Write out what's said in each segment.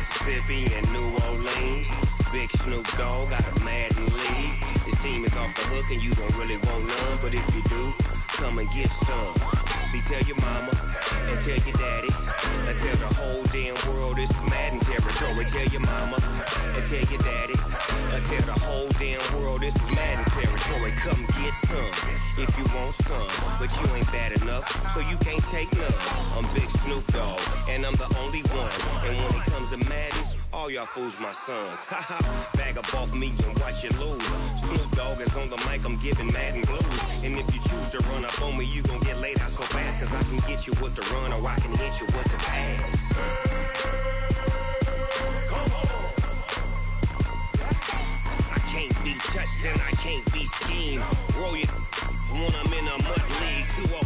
Mississippi and New Orleans. Big Snoop Dogg got a Madden league. His team is off the hook and you don't really want none, but if you do, come and get some. See, tell your mama and tell your daddy and tell the whole damn world this is Madden territory. Tell your mama and tell your daddy and tell the whole damn world this is Madden territory. Come get some if you want some, but you ain't bad enough, so you can't take none. I'm Big Snoop Dogg and I'm the only one, and when it comes to Madden, all y'all fools my sons. Haha, bag up off me and watch you lose. Snoop Dogg is on the mic, I'm giving Madden blues. And if you choose to run up on me, you gon' get laid out so fast, cause I can get you with the run or I can hit you with the pass. Come on. I can't be touched and I can't be schemed. Roll you when I'm in a mud league. 2-0,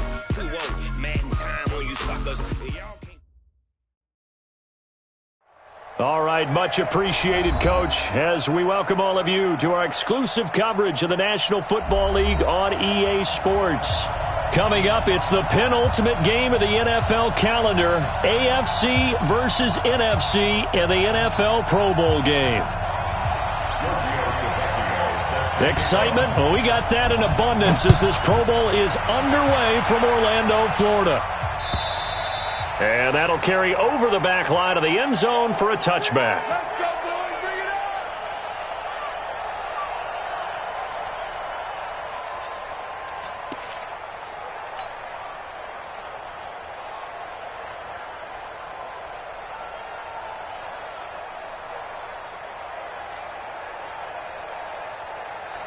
2-0, Madden time on you suckers. Y'all can't. All right, much appreciated, Coach, as we welcome all of you to our exclusive coverage of the National Football League on EA Sports. Coming up, it's the penultimate game of the NFL calendar, AFC versus NFC in the NFL Pro Bowl game. Excitement? Well, we got that in abundance as this Pro Bowl is underway from Orlando, Florida. And that'll carry over the back line of the end zone for a touchback. Let's go, boys. Bring it on.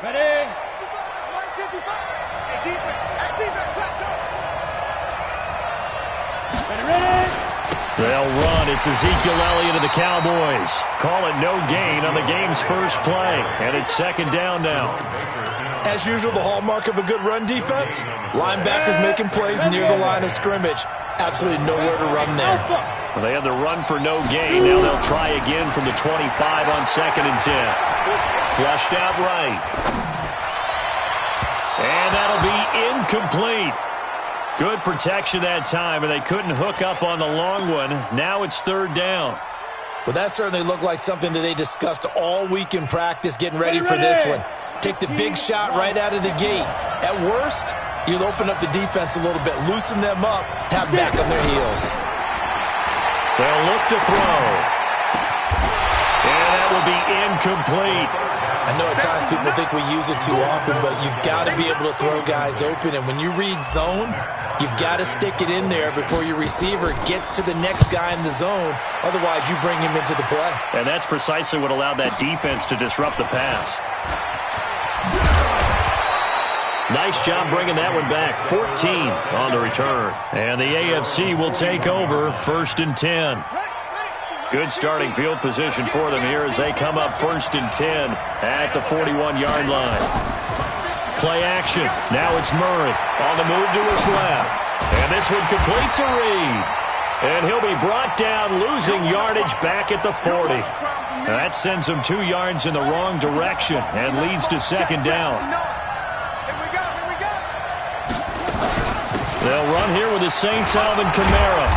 Ready? 155. Hey, defense. Hey, defense. Let's go. Ready? They'll run. It's Ezekiel Elliott of the Cowboys. Call it no gain on the game's first play. And it's second down now. As usual, the hallmark of a good run defense, linebackers making plays near the line of scrimmage. Absolutely nowhere to run there. Well, they had the run for no gain. Now they'll try again from the 25 on 2nd and 10. Flushed out right. And that'll be incomplete. Good protection that time, and they couldn't hook up on the long one. Now it's third down. Well, that certainly looked like something that they discussed all week in practice, getting ready for this one. Take the big shot right out of the gate. At worst, you'll open up the defense a little bit, loosen them up, have back on their heels. They'll look to throw. And that will be incomplete. I know at times people think we use it too often, but you've got to be able to throw guys open. And when you read zone, you've got to stick it in there before your receiver gets to the next guy in the zone. Otherwise, you bring him into the play. And that's precisely what allowed that defense to disrupt the pass. Nice job bringing that one back. 14 on the return. And the AFC will take over 1st and 10. Good starting field position for them here as they come up 1st and 10 at the 41-yard line. Play action. Now it's Murray on the move to his left. And this one complete to Reed. And he'll be brought down, losing yardage back at the 40. That sends him 2 yards in the wrong direction and leads to second down. They'll run here with the Saints' Alvin Kamara.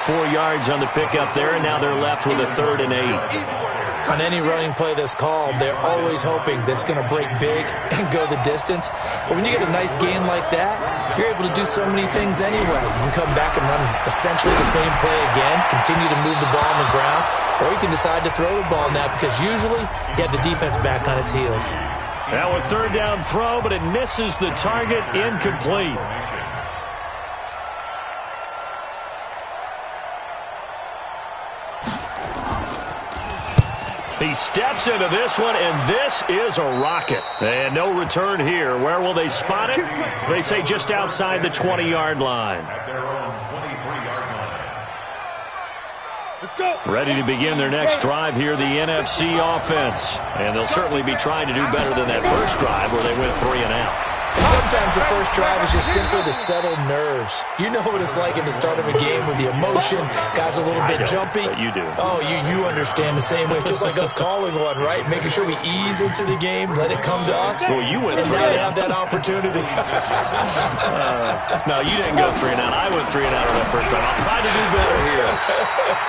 4 yards on the pickup there, and now they're left with a 3rd and 8. On any running play that's called, they're always hoping that it's going to break big and go the distance. But when you get a nice gain like that, you're able to do so many things anyway. You can come back and run essentially the same play again, continue to move the ball on the ground, or you can decide to throw the ball now because usually you have the defense back on its heels. Now a 3rd down throw, but it misses the target, incomplete. He steps into this one, and this is a rocket. And no return here. Where will they spot it? They say just outside the 20-yard line. Ready to begin their next drive here, the NFC offense. And they'll certainly be trying to do better than that first drive where they went 3 and out. And sometimes the first drive is just simply to settle nerves. You know what it's like at the start of a game with the emotion, guys a little bit jumpy. But you do. Oh, you understand the same way. It's just like us calling one, right? Making sure we ease into the game, let it come to us. Well, you went and 3 now they and have that opportunity. No, you didn't go 3 and out. I went 3 and out on that first drive. I'll try to do better here.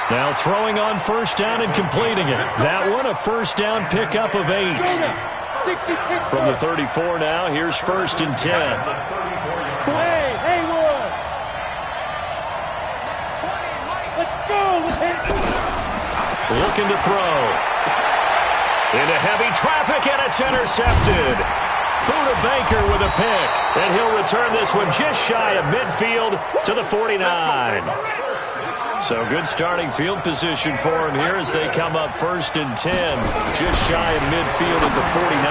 Now throwing on first down and completing it. That one, a first down pickup of 8. From the 34 now, here's first and 10. Hey, Haywood! 20, let's go! Looking to throw. Into heavy traffic, and it's intercepted. Buda Baker with a pick, and he'll return this one just shy of midfield to the 49. So good starting field position for him here as they come up first and 10, just shy of midfield at the 49.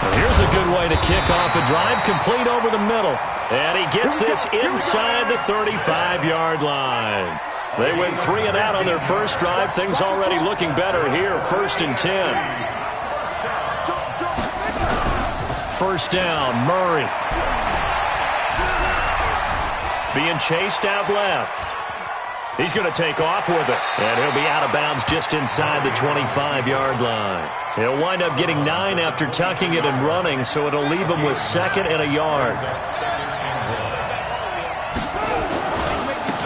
Well, here's a good way to kick off a drive, complete over the middle. And he gets this inside the 35-yard line. They went 3 and out on their first drive. Things already looking better here, first and 10. First down, Murray. Being chased out left. He's going to take off with it, and he'll be out of bounds just inside the 25-yard line. He'll wind up getting 9 after tucking it and running, so it'll leave him with 2nd and a yard.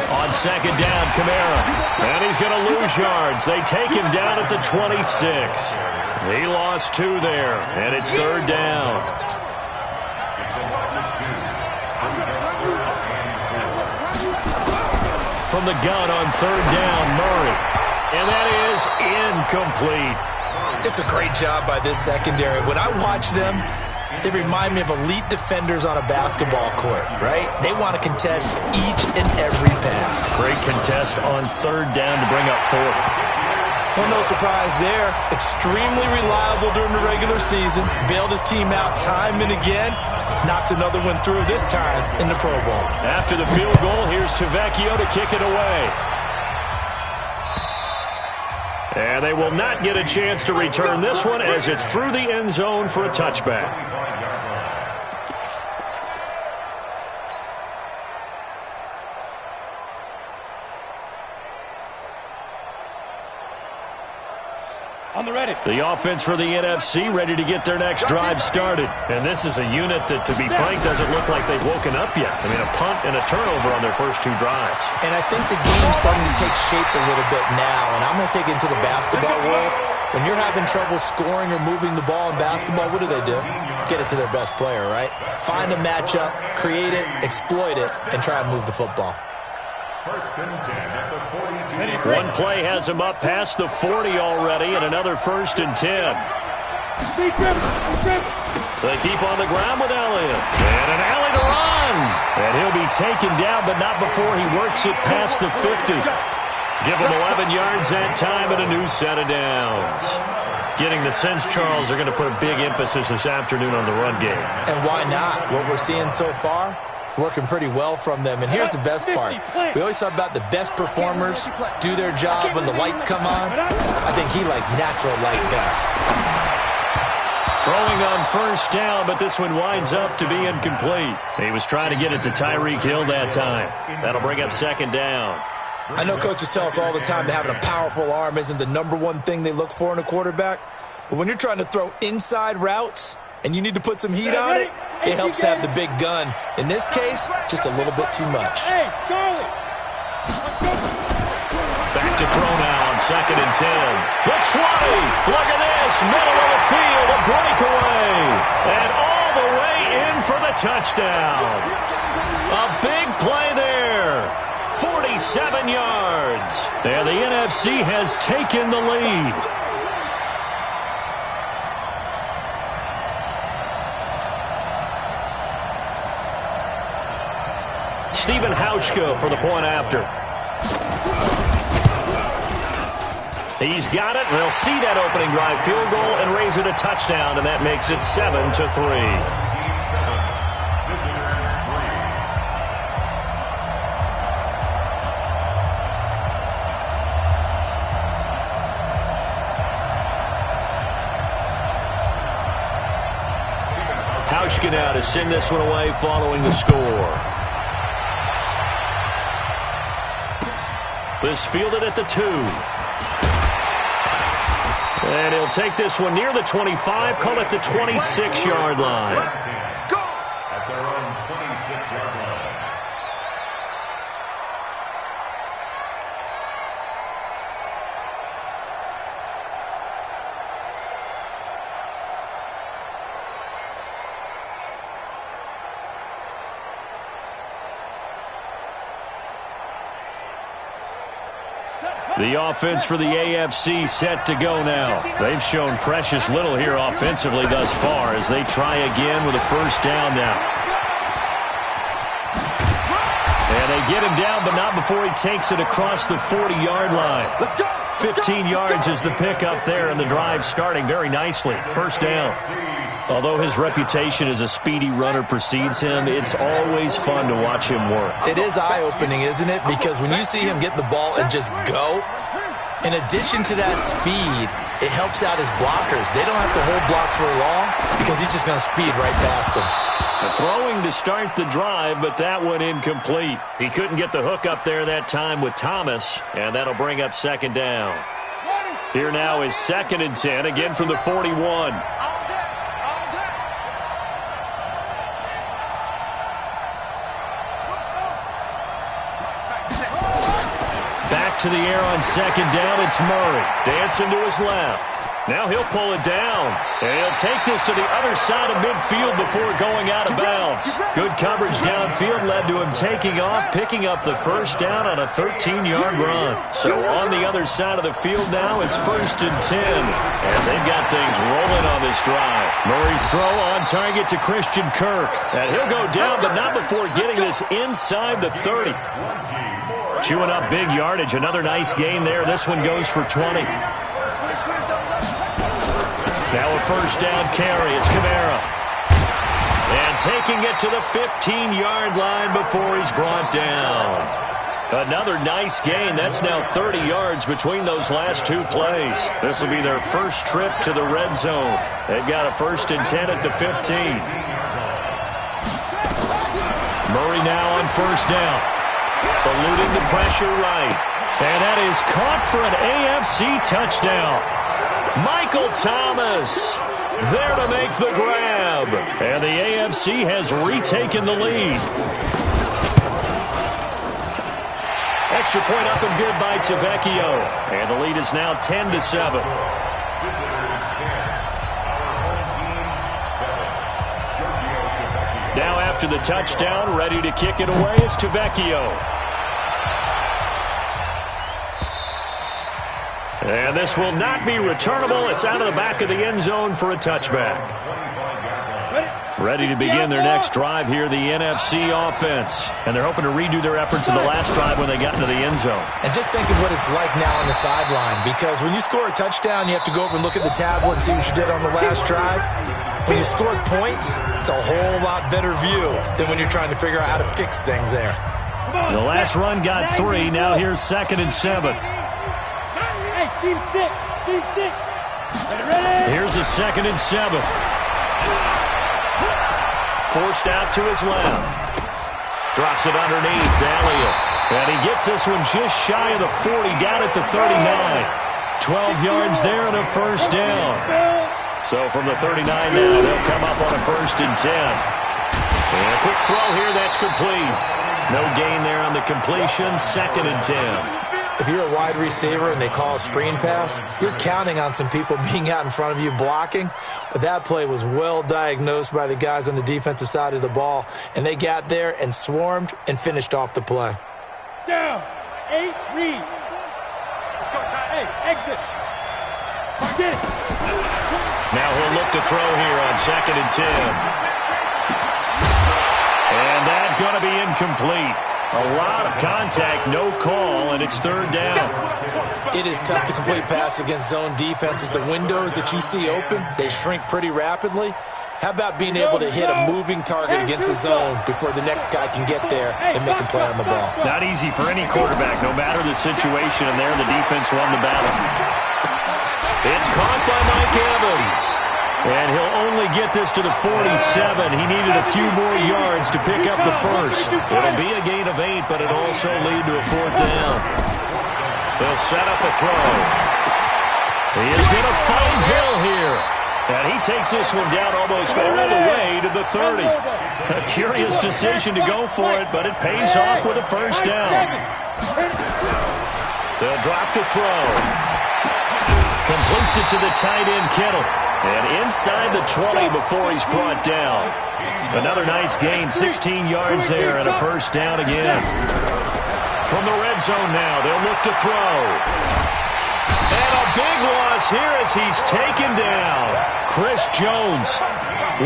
On 2nd down, Kamara, and he's going to lose yards. They take him down at the 26. He lost 2 there, and it's 3rd down. From the gun on 3rd down, Murray. And that is incomplete. It's a great job by this secondary. When I watch them, they remind me of elite defenders on a basketball court, right? They want to contest each and every pass. Great contest on 3rd down to bring up 4th. Well, no surprise there. Extremely reliable during the regular season. Bailed his team out time and again. Knocks another one through, this time in the Pro Bowl. After the field goal, here's Tavecchio to kick it away. And they will not get a chance to return this one as it's through the end zone for a touchback. On the ready. The offense for the NFC ready to get their next drive started. And this is a unit that, to be frank, doesn't look like they've woken up yet. I mean, a punt and a turnover on their first 2 drives. And I think the game's starting to take shape a little bit now. And I'm going to take it into the basketball world. When you're having trouble scoring or moving the ball in basketball, what do? Get it to their best player, right? Find a matchup, create it, exploit it, and try and move the football. First and 10 at the 42. One play has him up past the 40 already, and another first and 10. They keep on the ground with Elliott. And an alley to run. And he'll be taken down, but not before he works it past the 50. Give him 11 yards that time and a new set of downs. Getting the sense, Charles, they're going to put a big emphasis this afternoon on the run game. And why not? What we're seeing so far, it's working pretty well from them. And here's the best part. We always talk about the best performers do their job when the lights come on. I think he likes natural light best. Throwing on first down, but this one winds up to be incomplete. He was trying to get it to Tyreek Hill that time. That'll bring up 2nd down. I know coaches tell us all the time that having a powerful arm isn't the #1 thing they look for in a quarterback. But when you're trying to throw inside routes and you need to put some heat on it, it helps have the big gun. In this case, just a little bit too much. Hey, Charlie. Back to throw now on 2nd and 10. The 20. Look at this. Middle of the field. A breakaway. And all the way in for the touchdown. A big play there. 47 yards. And the NFC has taken the lead. Stephen Hauschka for the point after. He's got it, and they'll see that opening drive field goal and raise it a touchdown, and that makes it 7-3. Pushkin out to send this one away following the score. This fielded at the 2. And he'll take this one near the 25, call it the 26-yard line. At their own 26-yard line. The offense for the AFC set to go now. They've shown precious little here offensively thus far as they try again with a first down now. And they get him down, but not before he takes it across the 40-yard line. 15 yards is the pickup there, and the drive starting very nicely. First down. Although his reputation as a speedy runner precedes him, it's always fun to watch him work. It is eye-opening, isn't it? Because when you see him get the ball and just go, in addition to that speed, it helps out his blockers. They don't have to hold blocks for long because he's just going to speed right past them. Throwing to start the drive, but that one incomplete. He couldn't get the hook up there that time with Thomas, and that'll bring up second down. Here now is 2nd and 10, again from the 41. Back to the air on second down, it's Murray. Dancing to his left. Now he'll pull it down. And he'll take this to the other side of midfield before going out of bounds. Good coverage downfield led to him taking off, picking up the first down on a 13-yard run. So on the other side of the field now, it's 1st and 10 as they've got things rolling on this drive. Murray's throw on target to Christian Kirk. And he'll go down, but not before getting this inside the 30. Chewing up big yardage. Another nice gain there. This one goes for 20. Now a first down carry. It's Kamara. And taking it to the 15-yard line before he's brought down. Another nice gain. That's now 30 yards between those last two plays. This will be their first trip to the red zone. They've got a 1st and 10 at the 15. Murray now on first down. Eluding the pressure right. And that is caught for an AFC touchdown. Michael Thomas there to make the grab. And the AFC has retaken the lead. Extra point up and good by Tavecchio. And the lead is now 10-7. Now after the touchdown, ready to kick it away is Tavecchio. And this will not be returnable. It's out of the back of the end zone for a touchback. Ready to begin their next drive here, the NFC offense. And they're hoping to redo their efforts in the last drive when they got into the end zone. And just think of what it's like now on the sideline, because when you score a touchdown, you have to go over and look at the tablet and see what you did on the last drive. When you scored points, it's a whole lot better view than when you're trying to figure out how to fix things there. The last run got 3. Now here's 2nd and 7. Hey, team 6. Ready? Here's a 2nd and 7. Forced out to his left. Drops it underneath to Elliott. And he gets this one just shy of the 40, down at the 39. 12 yards there and a first down. So from the 39 now, they'll come up on a 1st and 10. And a quick throw here, that's complete. No gain there on the completion, 2nd and 10. If you're a wide receiver and they call a screen pass, you're counting on some people being out in front of you blocking. But that play was well diagnosed by the guys on the defensive side of the ball, and they got there and swarmed and finished off the play. Down. 8, read. Let's go, Ty. Hey, exit. Get it. Now he'll look to throw here on 2nd and 10. And that's going to be incomplete. A lot of contact, no call, and it's 3rd down. It is tough to complete passes against zone defenses. The windows that you see open, they shrink pretty rapidly. How about being able to hit a moving target against a zone before the next guy can get there and make a play on the ball? Not easy for any quarterback, no matter the situation, and there the defense won the battle. It's caught by Mike Evans. And he'll only get this to the 47. He needed a few more yards to pick up the first. It'll be a gain of 8, but it'll also lead to a 4th down. They'll set up a throw. He is going to find Hill here. And he takes this one down almost all the way to the 30. A curious decision to go for it, but it pays off with a first down. They'll drop the throw. Completes it to the tight end, Kittle. And inside the 20 before he's brought down. Another nice gain, 16 yards there, and a first down again. From the red zone now, they'll look to throw. And a big loss here as he's taken down. Chris Jones.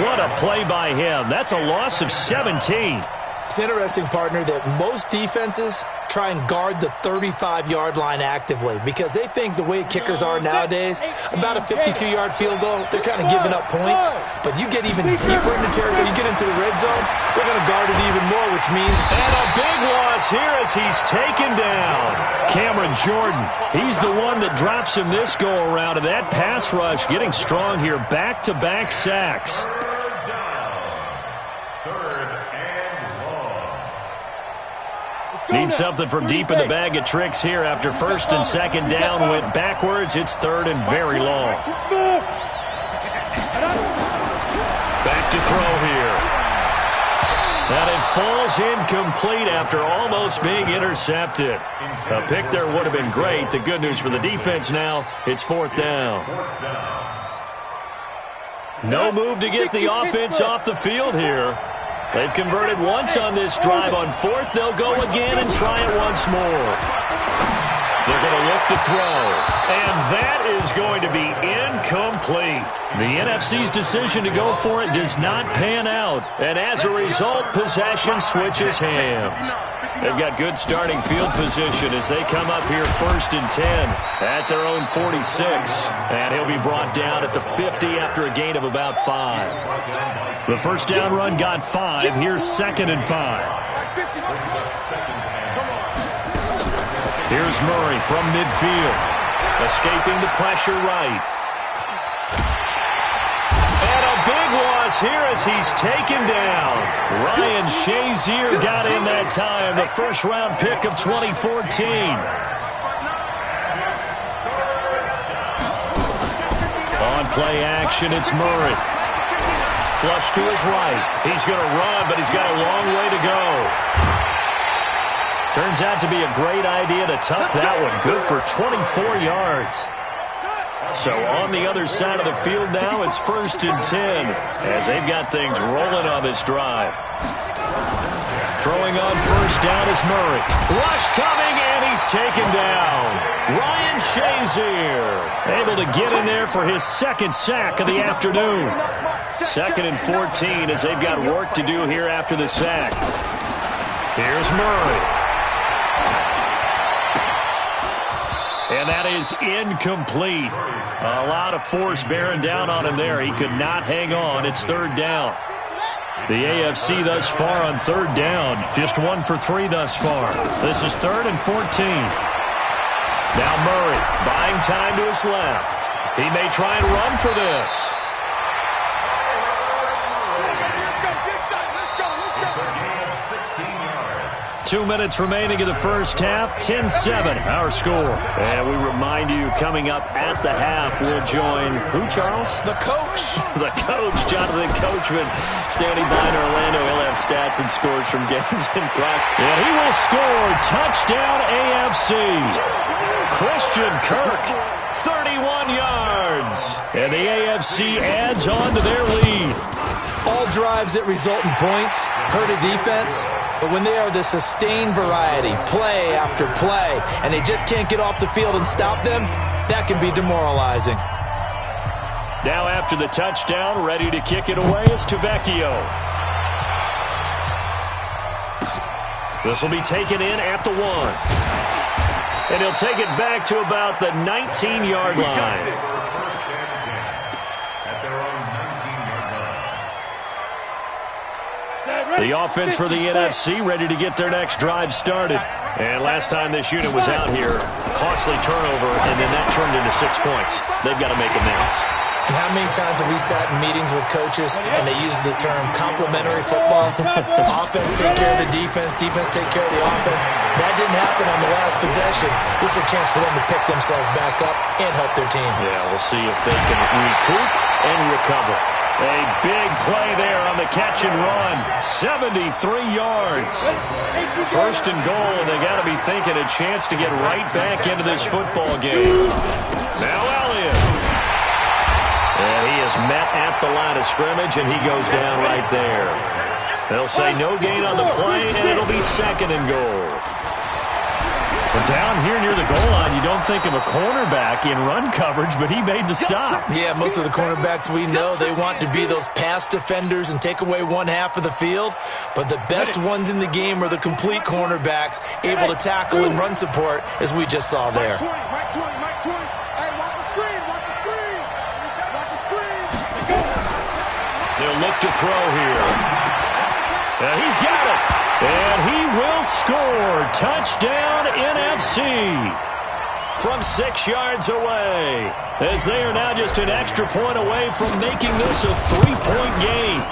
What a play by him. That's a loss of 17. It's interesting, partner, that most defenses try and guard the 35-yard line actively because they think the way kickers are nowadays, about a 52-yard field goal, they're kind of giving up points. But you get even deeper into territory, you get into the red zone, they're going to guard it even more, which means... And a big loss here as he's taken down. Cameron Jordan, he's the one that drops him this go-around, and that pass rush getting strong here, back-to-back sacks. Need something from deep in the bag of tricks here after first and second down went backwards. It's 3rd and very long. Back to throw here. And it falls incomplete after almost being intercepted. A pick there would have been great. The good news for the defense now, it's 4th down. No move to get the offense off the field here. They've converted once on this drive. On 4th, they'll go again and try it once more. They're going to look to throw. And that is going to be incomplete. The NFC's decision to go for it does not pan out. And as a result, possession switches hands. They've got good starting field position as they come up here 1st and 10 at their own 46. And he'll be brought down at the 50 after a gain of about 5. The first down run got 5. Here's 2nd and 5. Here's Murray from midfield. Escaping the pressure right. And a big loss here as he's taken down. Ryan Shazier got in that time, the first-round pick of 2014. On play action, it's Murray. Flush to his right. He's going to run, but he's got a long way to go. Turns out to be a great idea to tuck that one. Good for 24 yards. So on the other side of the field now, it's 1st and 10 as they've got things rolling on this drive. Throwing on first down is Murray. Rush coming, and he's taken down. Ryan Shazier able to get in there for his 2nd sack of the afternoon. 2nd and 14 as they've got work to do here after the sack. Here's Murray. And that is incomplete. A lot of force bearing down on him there. He could not hang on. It's 3rd down. The AFC thus far on 3rd down. Just 1 for 3 thus far. This is 3rd and 14. Now Murray buying time to his left. He may try and run for this. 2 minutes remaining in the first half. 10-7, our score. And we remind you, coming up at the half, we'll join who, Charles? The coach. The coach, Jonathan Coachman, standing by in Orlando. He'll have stats and scores from games in practice. And he will score. Touchdown, AFC. Christian Kirk, 31 yards. And the AFC adds on to their lead. All drives that result in points hurt a defense, but when they are the sustained variety, play after play, and they just can't get off the field and stop them, that can be demoralizing. Now after the touchdown, ready to kick it away is Tavecchio. This will be taken in at the 1. And he'll take it back to about the 19-yard line. The offense for the NFC ready to get their next drive started. And last time this unit was out here, costly turnover, and then that turned into 6 points. They've got to make amends. And how many times have we sat in meetings with coaches and they use the term complementary football? Offense take care of the defense, defense take care of the offense. That didn't happen on the last possession. This is a chance for them to pick themselves back up and help their team. Yeah, we'll see if they can recoup and recover. A big play there on the catch and run. 73 yards. First and goal, and they got to be thinking a chance to get right back into this football game. Now Elliott. And he is met at the line of scrimmage, and he goes down right there. They'll say no gain on the play, and it'll be second and goal. But down here near the goal line, you don't think of a cornerback in run coverage, but he made the stop. Yeah, most of the cornerbacks we know, they want to be those pass defenders and take away one half of the field. But the best ones in the game are the complete cornerbacks, able to tackle and run support, as we just saw there. They'll look to throw here. And he's got it. And he will score. Touchdown, NFC. From 6 yards away. As they are now just an extra point away from making this a 3-point game.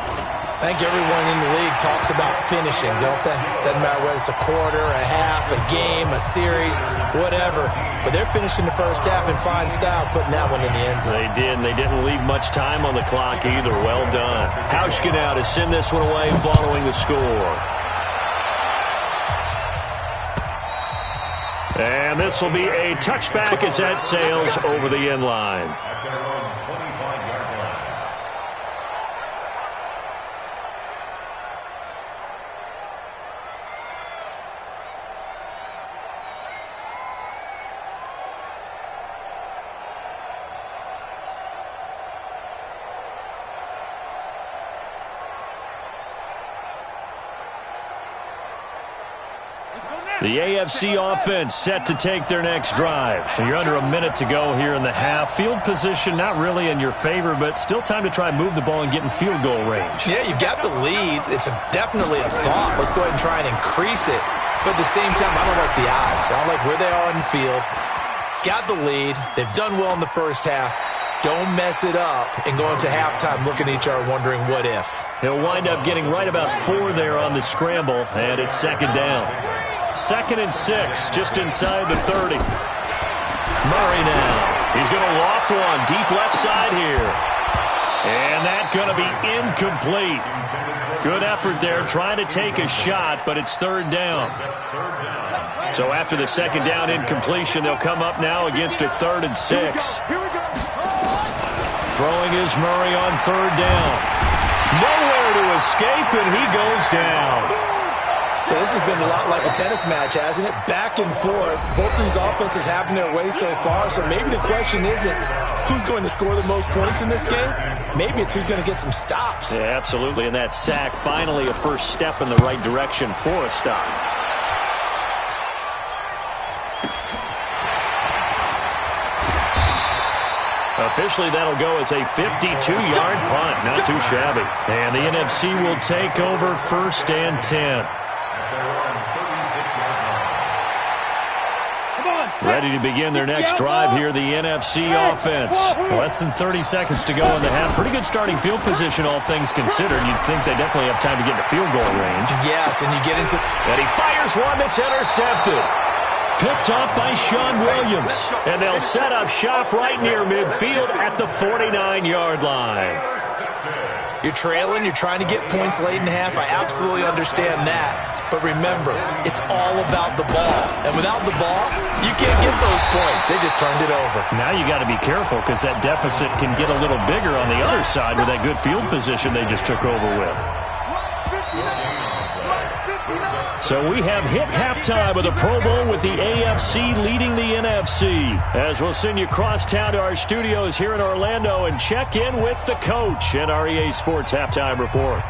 I think everyone in the league talks about finishing, don't they? Doesn't matter whether it's a quarter, a half, a game, a series, whatever. But they're finishing the first half in fine style, putting that one in the end zone. They did, and they didn't leave much time on the clock either. Well done. Hauschka now to send this one away following the score. And this will be a touchback as that sails over the end line. The AFC offense set to take their next drive. You're under a minute to go here in the half. Field position not really in your favor, but still time to try and move the ball and get in field goal range. Yeah, you've got the lead. It's definitely a thought. Let's go ahead and try and increase it. But at the same time, I don't like the odds. I don't like where they are on the field. Got the lead. They've done well in the first half. Don't mess it up and go into halftime looking at each other wondering what if. He'll wind up getting right about 4 there on the scramble, and it's second down. 2nd and 6, just inside the 30. Murray now. He's going to loft one deep left side here. And that's going to be incomplete. Good effort there trying to take a shot, but it's 3rd down. So after the 2nd down incompletion, they'll come up now against a 3rd and 6. Throwing is Murray on 3rd down. Nowhere to escape, and he goes down. So this has been a lot like a tennis match, hasn't it? Back and forth. Both these offenses having their way so far. So maybe the question isn't who's going to score the most points in this game. Maybe it's who's going to get some stops. Yeah, absolutely. And that sack, finally a first step in the right direction for a stop. Officially, that'll go as a 52-yard punt. Not too shabby. And the NFC will take over 1st and 10. Ready to begin their next drive here, the NFC offense. Less than 30 seconds to go in the half. Pretty good starting field position, all things considered. You'd think they definitely have time to get to field goal range. Yes, and you get into... And he fires one that's intercepted. Picked off by Sean Williams. And they'll set up shop right near midfield at the 49-yard line. You're trailing, you're trying to get points late in half. I absolutely understand that. But remember, it's all about the ball. And without the ball, you can't get those points. They just turned it over. Now you got to be careful because that deficit can get a little bigger on the other side with that good field position they just took over with. So we have hit halftime of the Pro Bowl with the AFC leading the NFC. As we'll send you cross town to our studios here in Orlando and check in with the coach at our EA Sports Halftime Report.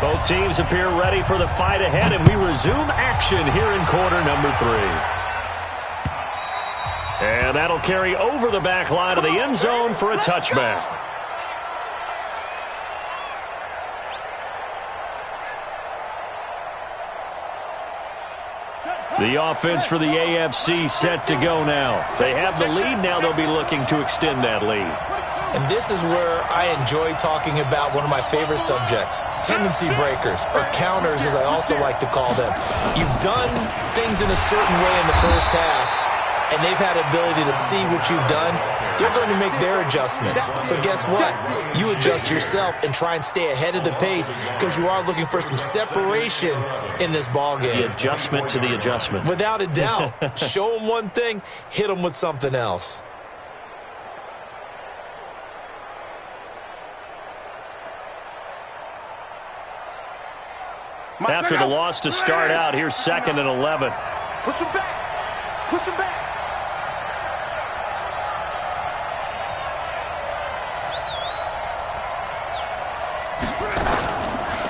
Both teams appear ready for the fight ahead, and we resume action here in quarter number 3. And that'll carry over the back line of the end zone for a touchback. The offense for the AFC set to go now. They have the lead. Now they'll be looking to extend that lead. And this is where I enjoy talking about one of my favorite subjects, tendency breakers, or counters as I also like to call them. You've done things in a certain way in the first half, and they've had the ability to see what you've done. They're going to make their adjustments. So guess what? You adjust yourself and try and stay ahead of the pace because you are looking for some separation in this ball game. The adjustment to the adjustment. Without a doubt. Show them one thing, hit them with something else. After the loss to start out, here's 2nd and 11. Push him back. Push him back.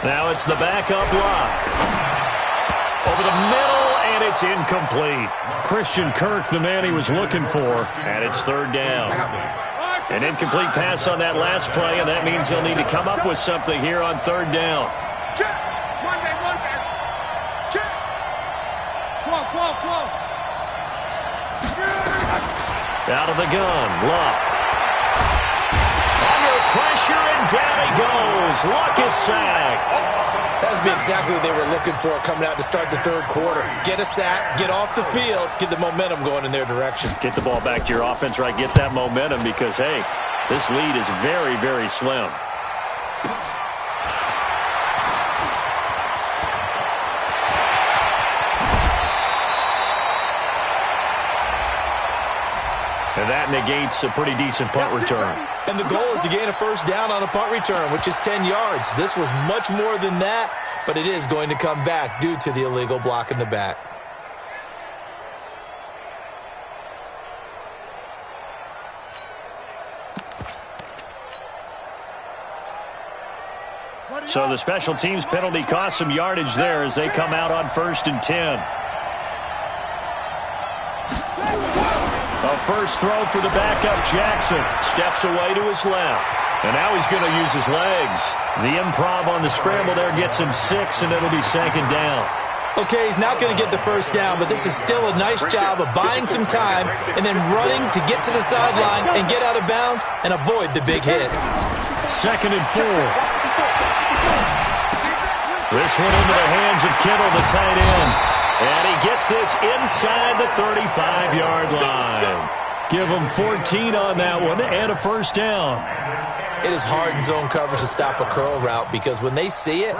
Now it's the backup lock. Over the middle, and it's incomplete. Christian Kirk, the man he was looking for, and it's 3rd down. An incomplete pass on that last play, and that means they'll need to come up with something here on 3rd down. Out of the gun, Luck. Under pressure, and down he goes. Luck is sacked. That's exactly what they were looking for coming out to start the 3rd quarter. Get a sack, get off the field, get the momentum going in their direction. Get the ball back to your offense, right? Get that momentum because, hey, this lead is very, very slim. And that negates a pretty decent punt return. And the goal is to gain a 1st down on a punt return, which is 10 yards. This was much more than that, but it is going to come back due to the illegal block in the back. So the special teams penalty cost some yardage there as they come out on 1st and 10. A first throw for the backup, Jackson. Steps away to his left. And now he's going to use his legs. The improv on the scramble there gets him 6, and it'll be 2nd down. Okay, he's not going to get the 1st down, but this is still a nice job of buying some time and then running to get to the sideline and get out of bounds and avoid the big hit. 2nd and 4. This one into the hands of Kittle, the tight end. And he gets this inside the 35-yard line. Give him 14 on that one and a 1st down. It is hard in zone coverage to stop a curl route because when they see it,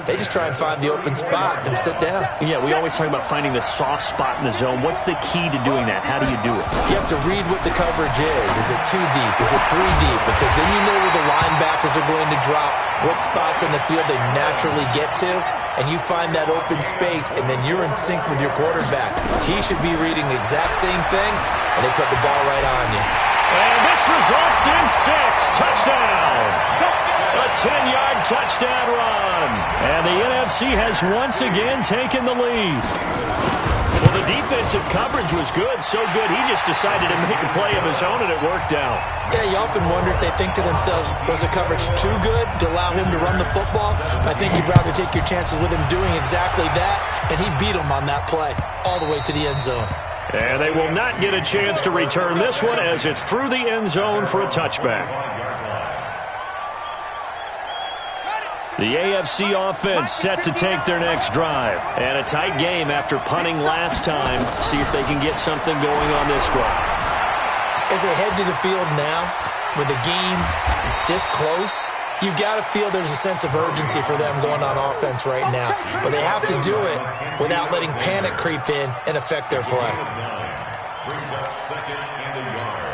they just try and find the open spot and sit down. Yeah, we always talk about finding the soft spot in the zone. What's the key to doing that? How do you do it? You have to read what the coverage is. Is it 2 deep? Is it 3 deep? Because then you know where the linebackers are going to drop, what spots in the field they naturally get to, and you find that open space, and then you're in sync with your quarterback. He should be reading the exact same thing, and they put the ball right on you. And this results in 6. Touchdown. A 10-yard touchdown run. And the NFC has once again taken the lead. Well, the defensive coverage was good, so good he just decided to make a play of his own, and it worked out. Yeah, you often wonder if they think to themselves, was the coverage too good to allow him to run the football? I think you'd rather take your chances with him doing exactly that, and he beat him on that play all the way to the end zone. And they will not get a chance to return this one as it's through the end zone for a touchback. The AFC offense set to take their next drive. And a tight game after punting last time. See if they can get something going on this drive. As they head to the field now, with the game this close, you've got to feel there's a sense of urgency for them going on offense right now. But they have to do it without letting panic creep in and affect their play. Brings up 2nd and a yard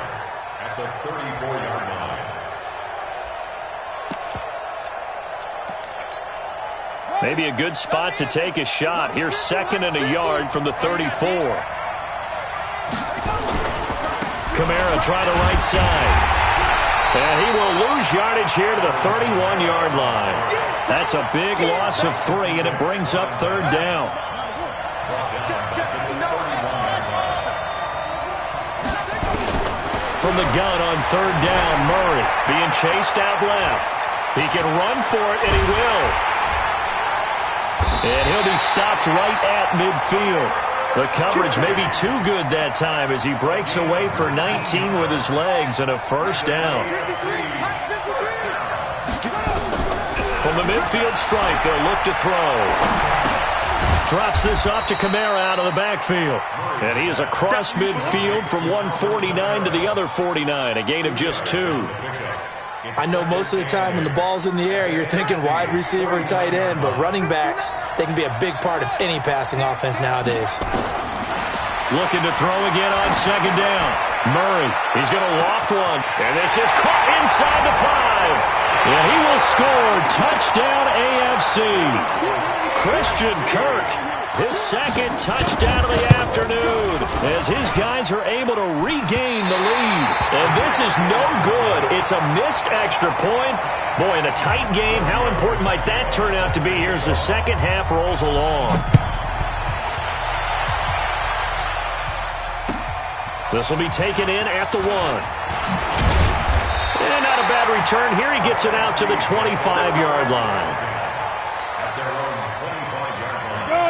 at the 34-yard line. Maybe a good spot to take a shot. Here's 2nd and a yard from the 34. Kamara try the right side. And he will lose yardage here to the 31-yard line. That's a big loss of 3, and it brings up 3rd down. From the gun on 3rd down, Murray being chased out left. He can run for it, and he will. And he'll be stopped right at midfield. The coverage may be too good that time as he breaks away for 19 with his legs and a first down. From the midfield stripe, they'll look to throw. Drops this off to Kamara out of the backfield. And he is across midfield from 149 to the other 49, a gain of just 2. I know most of the time when the ball's in the air, you're thinking wide receiver and tight end, but running backs, they can be a big part of any passing offense nowadays. Looking to throw again on second down. Murray, he's going to loft one, and this is caught inside the 5. And he will score. Touchdown AFC. Christian Kirk, his second touchdown of the afternoon, as his guys are able to regain the lead. And this is no good. It's a missed extra point. Boy, in a tight game, how important might that turn out to be here as the second half rolls along? This will be taken in at the 1. And not a bad return here. He gets it out to the 25-yard line.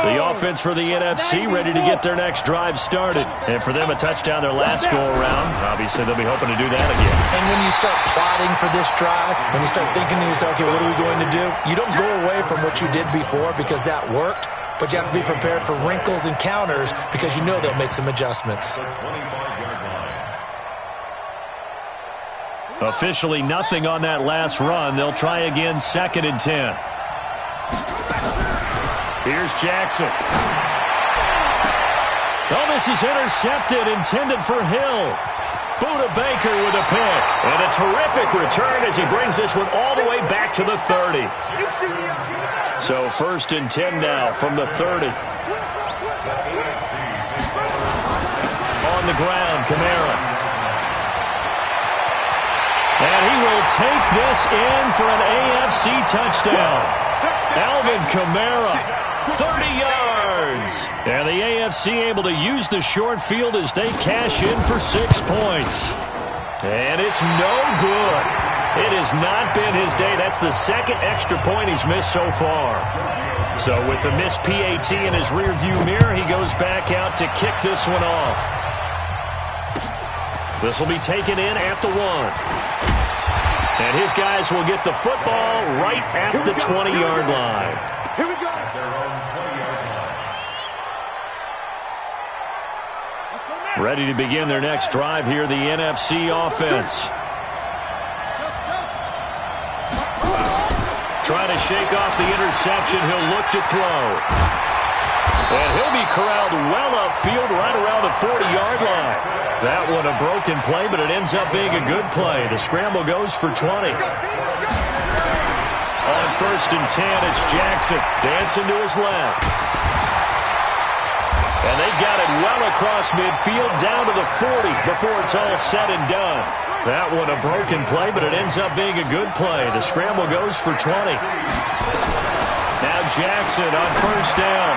The offense for the NFC ready to get their next drive started. And for them, a touchdown their last go-around. Obviously, they'll be hoping to do that again. And when you start plotting for this drive, when you start thinking to yourself, okay, what are we going to do? You don't go away from what you did before because that worked, but you have to be prepared for wrinkles and counters because you know they'll make some adjustments. Officially nothing on that last run. They'll try again, 2nd and 10. Here's Jackson. Oh, this is intercepted, intended for Hill. Buda Baker with a pick. And a terrific return as he brings this one all the way back to the 30. So 1st and 10 now from the 30. On the ground, Kamara. And he will take this in for an AFC touchdown. Alvin Kamara, 30 yards. And the AFC able to use the short field as they cash in for 6 points. And it's no good. It has not been his day. That's the second extra point he's missed so far. So with the missed PAT in his rearview mirror, he goes back out to kick this one off. This will be taken in at the 1. And his guys will get the football right at the 20-yard line. Here we go. Ready to begin their next drive here, the NFC offense. Trying to shake off the interception. He'll look to throw. And he'll be corralled well upfield right around the 40-yard line. That one a broken play, but it ends up being a good play. The scramble goes for 20. On 1st and 10, it's Jackson dancing to his left. And they got it well across midfield down to the 40 before it's all said and done. That one a broken play, but it ends up being a good play. The scramble goes for 20. Now Jackson on 1st down.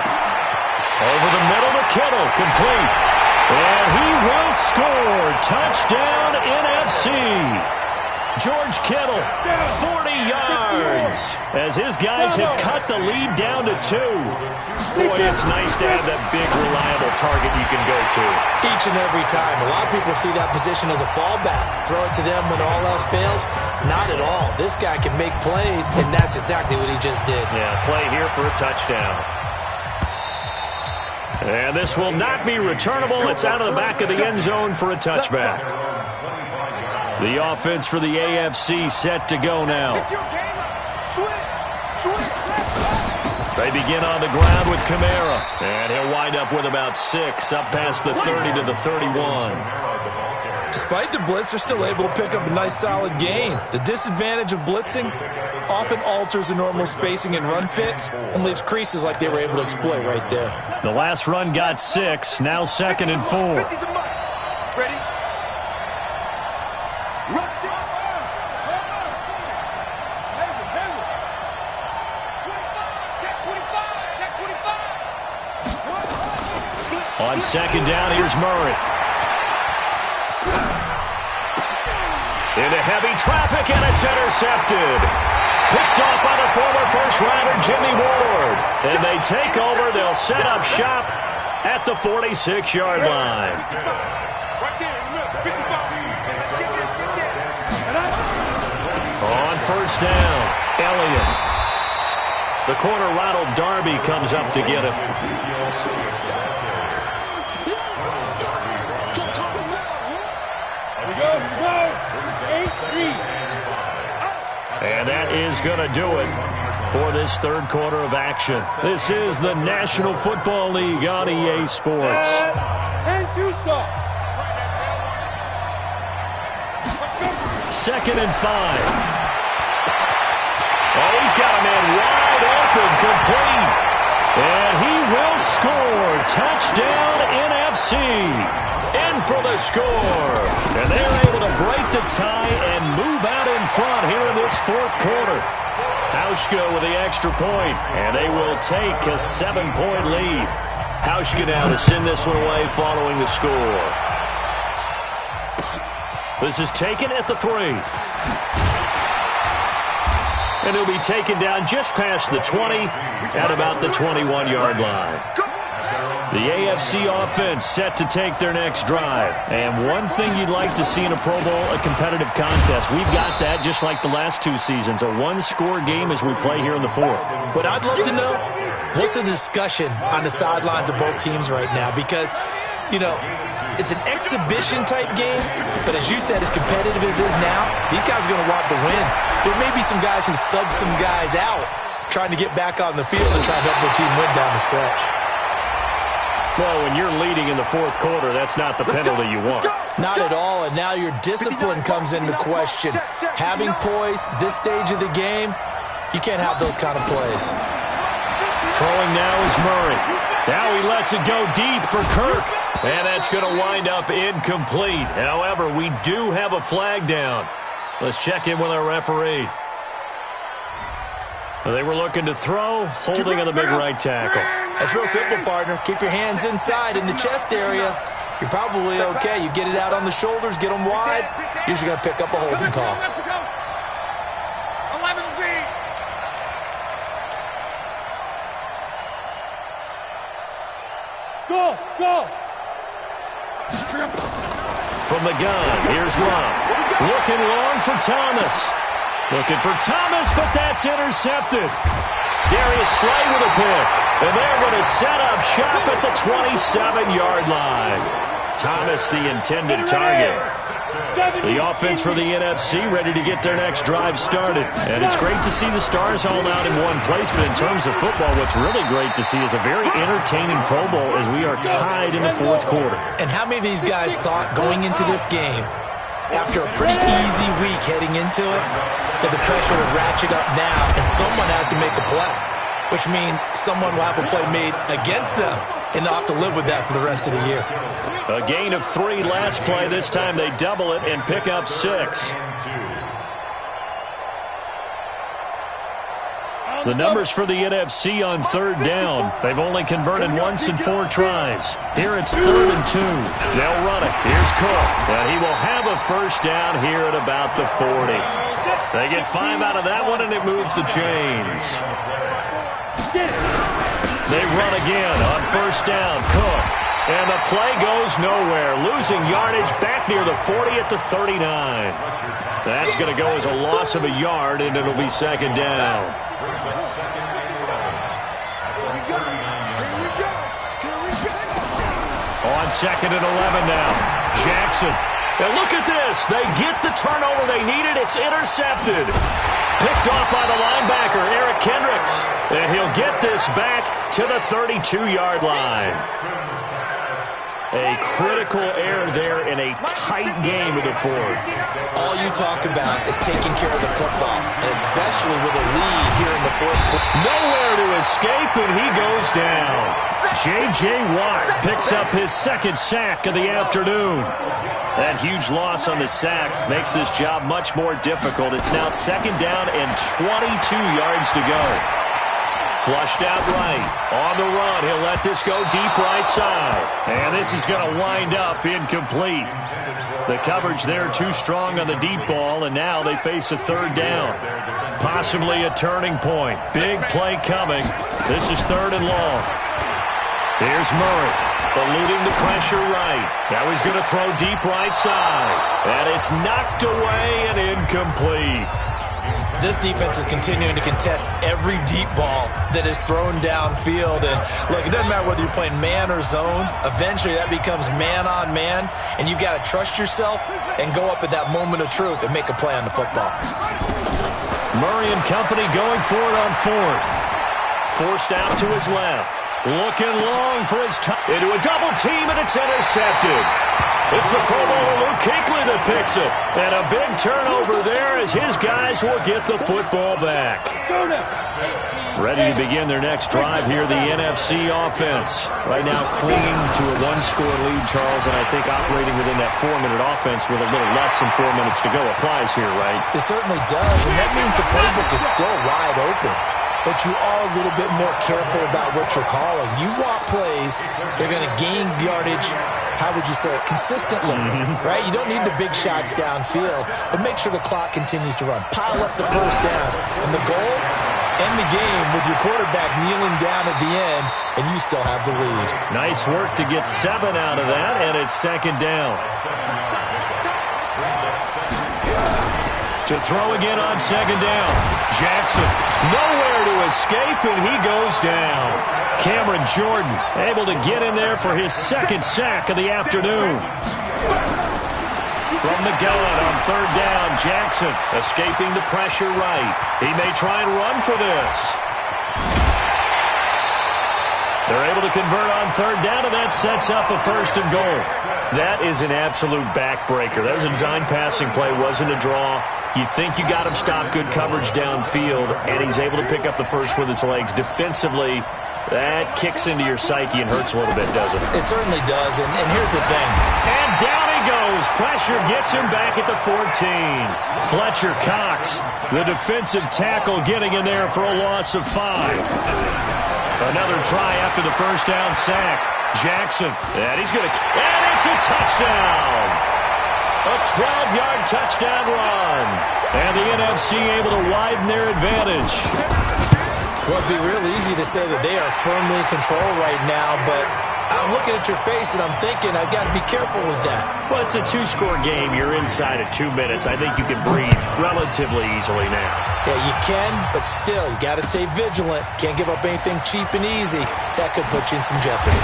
Over the middle to Kittle, complete. And he will score. Touchdown NFC. George Kittle, 40 yards. As his guys have cut the lead down to 2. Boy, it's nice to have that big, reliable target you can go to. Each and every time. A lot of people see that position as a fallback. Throw it to them when all else fails. Not at all. This guy can make plays, and that's exactly what he just did. Yeah, play here for a touchdown. And this will not be returnable. It's out of the back of the end zone for a touchback. The offense for the AFC set to go now. They begin on the ground with Kamara. And he'll wind up with about 6 up past the 30 to the 31. Despite the blitz, they're still able to pick up a nice solid gain. The disadvantage of blitzing often alters the normal spacing and run fits and leaves creases like they were able to exploit right there. The last run got 6, now 2nd and 4. Ready? On 2nd down, here's Murray. Into heavy traffic, and it's intercepted. Picked off by the former first-rounder Jimmy Ward. And they take over. They'll set up shop at the 46-yard line. On first down, Elliott. The corner, Ronald Darby, comes up to get it. And that is going to do it for this third quarter of action. This is the National Football League on EA Sports. Second and 5. Oh, he's got a man wide open, complete. And he will score. Touchdown, NFC. In for the score. And they're able to break the tie and move out in front here in this fourth quarter. Hauschka with the extra point, and they will take a 7-point lead. Hauschka now to send this one away following the score. This is taken at the 3. And he'll be taken down just past the 20 at about the 21-yard line. The AFC offense set to take their next drive. And one thing you'd like to see in a Pro Bowl, a competitive contest. We've got that just like the last 2 seasons, a one-score game as we play here in the fourth. What I'd love to know, what's the discussion on the sidelines of both teams right now? Because, you know, it's an exhibition-type game, but as you said, as competitive as it is now, these guys are going to want to win. There may be some guys who sub some guys out trying to get back on the field and try to help their team win down the stretch. Well, when you're leading in the fourth quarter, that's not the penalty you want. Not at all, and now your discipline comes into question. Having poise this stage of the game, you can't have those kind of plays. Throwing now is Murray. Now he lets it go deep for Kirk. And that's going to wind up incomplete. However, we do have a flag down. Let's check in with our referee. They were looking to throw, holding on the big right tackle. That's real simple, partner. Keep your hands inside in the chest area. You're probably okay. You get it out on the shoulders, get them wide. Usually going to pick up a holding call. Go! From the gun, here's Love. Looking long for Thomas. Looking for Thomas, but that's intercepted. Darius Slay with a pick. And they're going to set up shop at the 27-yard line. Thomas, the intended target. The offense for the NFC ready to get their next drive started. And it's great to see the stars all out in one place, but in terms of football, what's really great to see is a very entertaining Pro Bowl as we are tied in the fourth quarter. And how many of these guys thought going into this game, after a pretty easy week heading into it, that the pressure would ratchet up now and someone has to make a play, which means someone will have a play made against them and they'll have to live with that for the rest of the year. A gain of 3 last play. This time they double it and pick up 6. The numbers for the NFC on third down. They've only converted once in 4 tries. Here it's 3rd and 2. They'll run it. Here's Cook. And he will have a first down here at about the 40. They get 5 out of that one, and it moves the chains. They run again on first down. Cook. And the play goes nowhere. Losing yardage back near the 40 at the 39. That's going to go as a loss of a yard, and it'll be 2nd down. On 2nd and 11 now. Jackson. And look at this. They get the turnover they needed. It's intercepted. Picked off by the linebacker, Eric Kendricks. And he'll get this back to the 32-yard line. A critical error there in a tight game of the fourth. All you talk about is taking care of the football, and especially with a lead here in the fourth quarter. Nowhere to escape, and he goes down. J.J. Watt picks up his 2nd sack of the afternoon. That huge loss on the sack makes this job much more difficult. It's now 2nd down and 22 yards to go. Flushed out right. On the run, he'll let this go deep right side. And this is going to wind up incomplete. The coverage there too strong on the deep ball, and now they face a 3rd down. Possibly a turning point. Big play coming. This is 3rd and long. Here's Murray. eluding the pressure right. Now he's going to throw deep right side. And it's knocked away and incomplete. This defense is continuing to contest every deep ball that is thrown downfield. And look, it doesn't matter whether you're playing man or zone. Eventually that becomes man on man, and you've got to trust yourself and go up at that moment of truth and make a play on the football. Murray and company going for it on fourth. Forced out to his left. Looking long for his time. Into a double team, and it's intercepted. It's the Pro Bowler Luke Kuechly that picks it. And a big turnover there as his guys will get the football back. Ready to begin their next drive here, the NFC offense. Right now clinging to a one-score lead, Charles, and I think operating within that 4-minute offense with a little less than 4 minutes to go applies here, right? It certainly does, and that means the playbook is still wide open. But you are a little bit more careful about what you're calling. You want plays, they're going to gain yardage, how would you say it, consistently, right? You don't need the big shots downfield, but make sure the clock continues to run. Pile up the first down. And the goal, end the game with your quarterback kneeling down at the end, and you still have the lead. Nice work to get 7 out of that, and it's second down. To throw again on second down. Jackson, nowhere to escape, and he goes down. Cameron Jordan able to get in there for his second sack of the afternoon. From the gun on third down, Jackson escaping the pressure right. He may try and run for this. They're able to convert on third down, and that sets up a first and goal. That is an absolute backbreaker. That was a design passing play, wasn't a draw. You think you got him stopped, good coverage downfield, and he's able to pick up the first with his legs. Defensively, that kicks into your psyche and hurts a little bit, doesn't it? It certainly does, and here's the thing. And down he goes. Pressure gets him back at the 14. Fletcher Cox, the defensive tackle, getting in there for a loss of 5. Another try after the first down sack. Jackson, and he's going to, and it's a touchdown. A 12-yard touchdown run. And the NFC able to widen their advantage. Well, it'd be real easy to say that they are firmly in control right now, but I'm looking at your face and I'm thinking I've got to be careful with that. Well, it's a 2-score game. You're inside of 2 minutes. I think you can breathe relatively easily now. Yeah, you can, but still, you got to stay vigilant. Can't give up anything cheap and easy. That could put you in some jeopardy.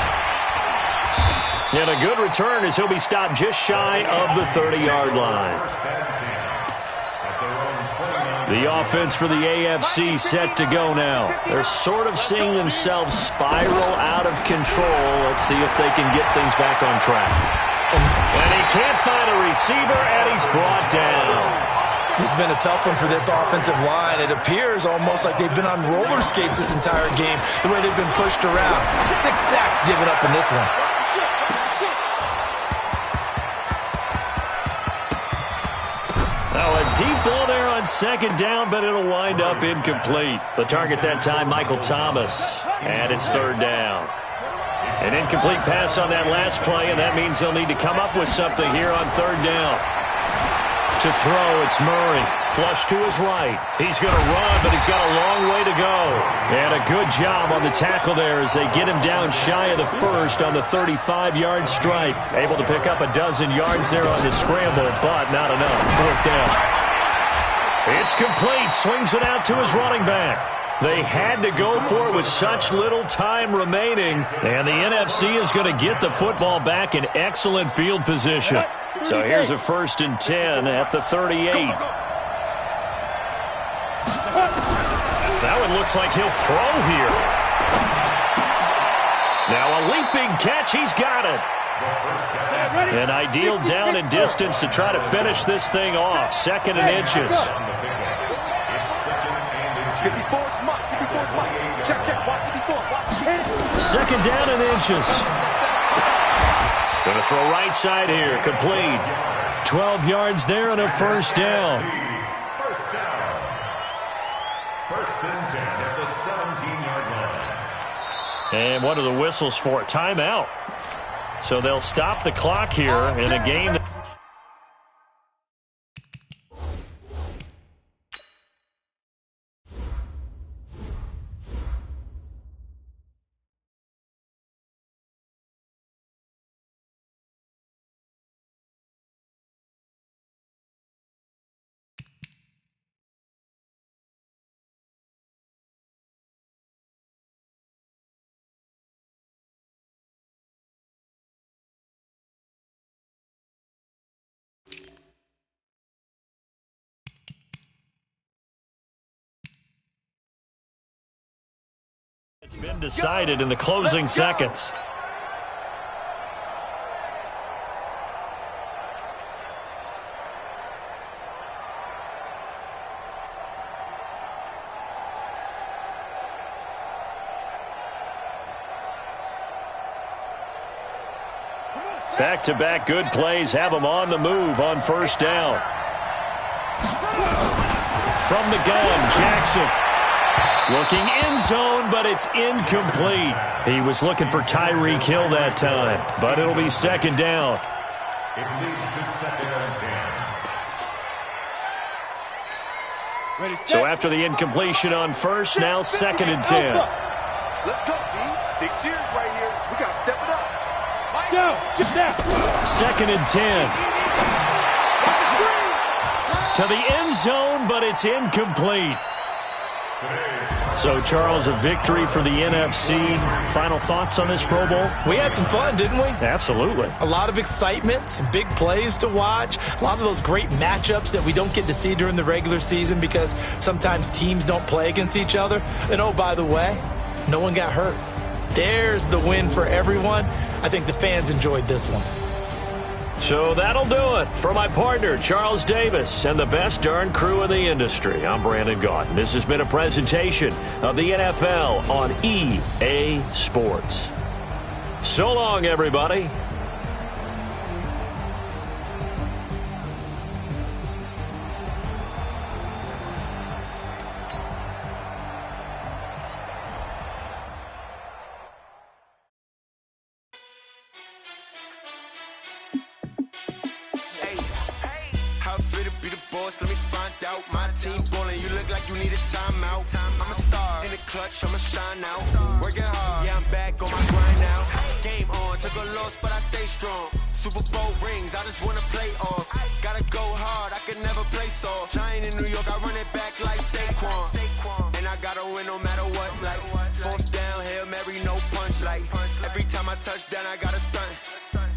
And a good return as he'll be stopped just shy of the 30-yard line. The offense for the AFC set to go now. They're sort of seeing themselves spiral out of control. Let's see if they can get things back on track. And he can't find a receiver, and he's brought down. This has been a tough one for this offensive line. It appears almost like they've been on roller skates this entire game, the way they've been pushed around. 6 sacks given up in this one. Now a deep ball there on second down, but it'll wind up incomplete. The target that time, Michael Thomas. And it's third down. An incomplete pass on that last play, and that means they'll need to come up with something here on third down. To throw, it's Murray. Flush to his right. He's going to run, but he's got a long way to go. And a good job on the tackle there as they get him down shy of the first on the 35-yard stripe. Able to pick up a dozen yards there on the scramble, but not enough. Fourth down. It's complete. Swings it out to his running back. They had to go for it with such little time remaining. And the NFC is going to get the football back in excellent field position. So here's a 1st and 10 at the 38. That one looks like he'll throw here. Now a leaping catch. He's got it. An ideal down and distance to try to finish this thing off. 2nd and inches. Second down and inches. Going to throw right side here. Complete. 12 yards there and a first down. First and 10 at the 17-yard line. And what are the whistles for? Timeout. So they'll stop the clock here in a game that It's been decided in the closing seconds. Back-to-back good plays have them on the move on first down. From the gun, Jackson. Looking end zone, but it's incomplete. He was looking for Tyreek Hill that time, but it'll be second down. It leads to second and 10. So after the incompletion on first, now second and 10. Let's go, D. Big series right here. We got to step it up. Second and 10. To the end zone, but it's incomplete. So, Charles, a victory for the NFC. Final thoughts on this Pro Bowl? We had some fun, didn't we? Absolutely. A lot of excitement, some big plays to watch, a lot of those great matchups that we don't get to see during the regular season because sometimes teams don't play against each other. And, oh, by the way, no one got hurt. There's the win for everyone. I think the fans enjoyed this one. So that'll do it for my partner, Charles Davis, and the best darn crew in the industry. I'm Brandon Gaudin. This has been a presentation of the NFL on EA Sports. So long, everybody. Let me find out. My team ballin', you look like you need a timeout. I'm a star in the clutch, I'ma shine out. Working hard, yeah, I'm back on my grind now. Game on, took a loss, but I stay strong. Super Bowl rings, I just wanna play off. Gotta go hard, I can never play soft. Giant in New York, I run it back like Saquon. And I gotta win no matter what, like fourth down, Hail Mary, no punch. Like every time I touch down, I gotta stunt.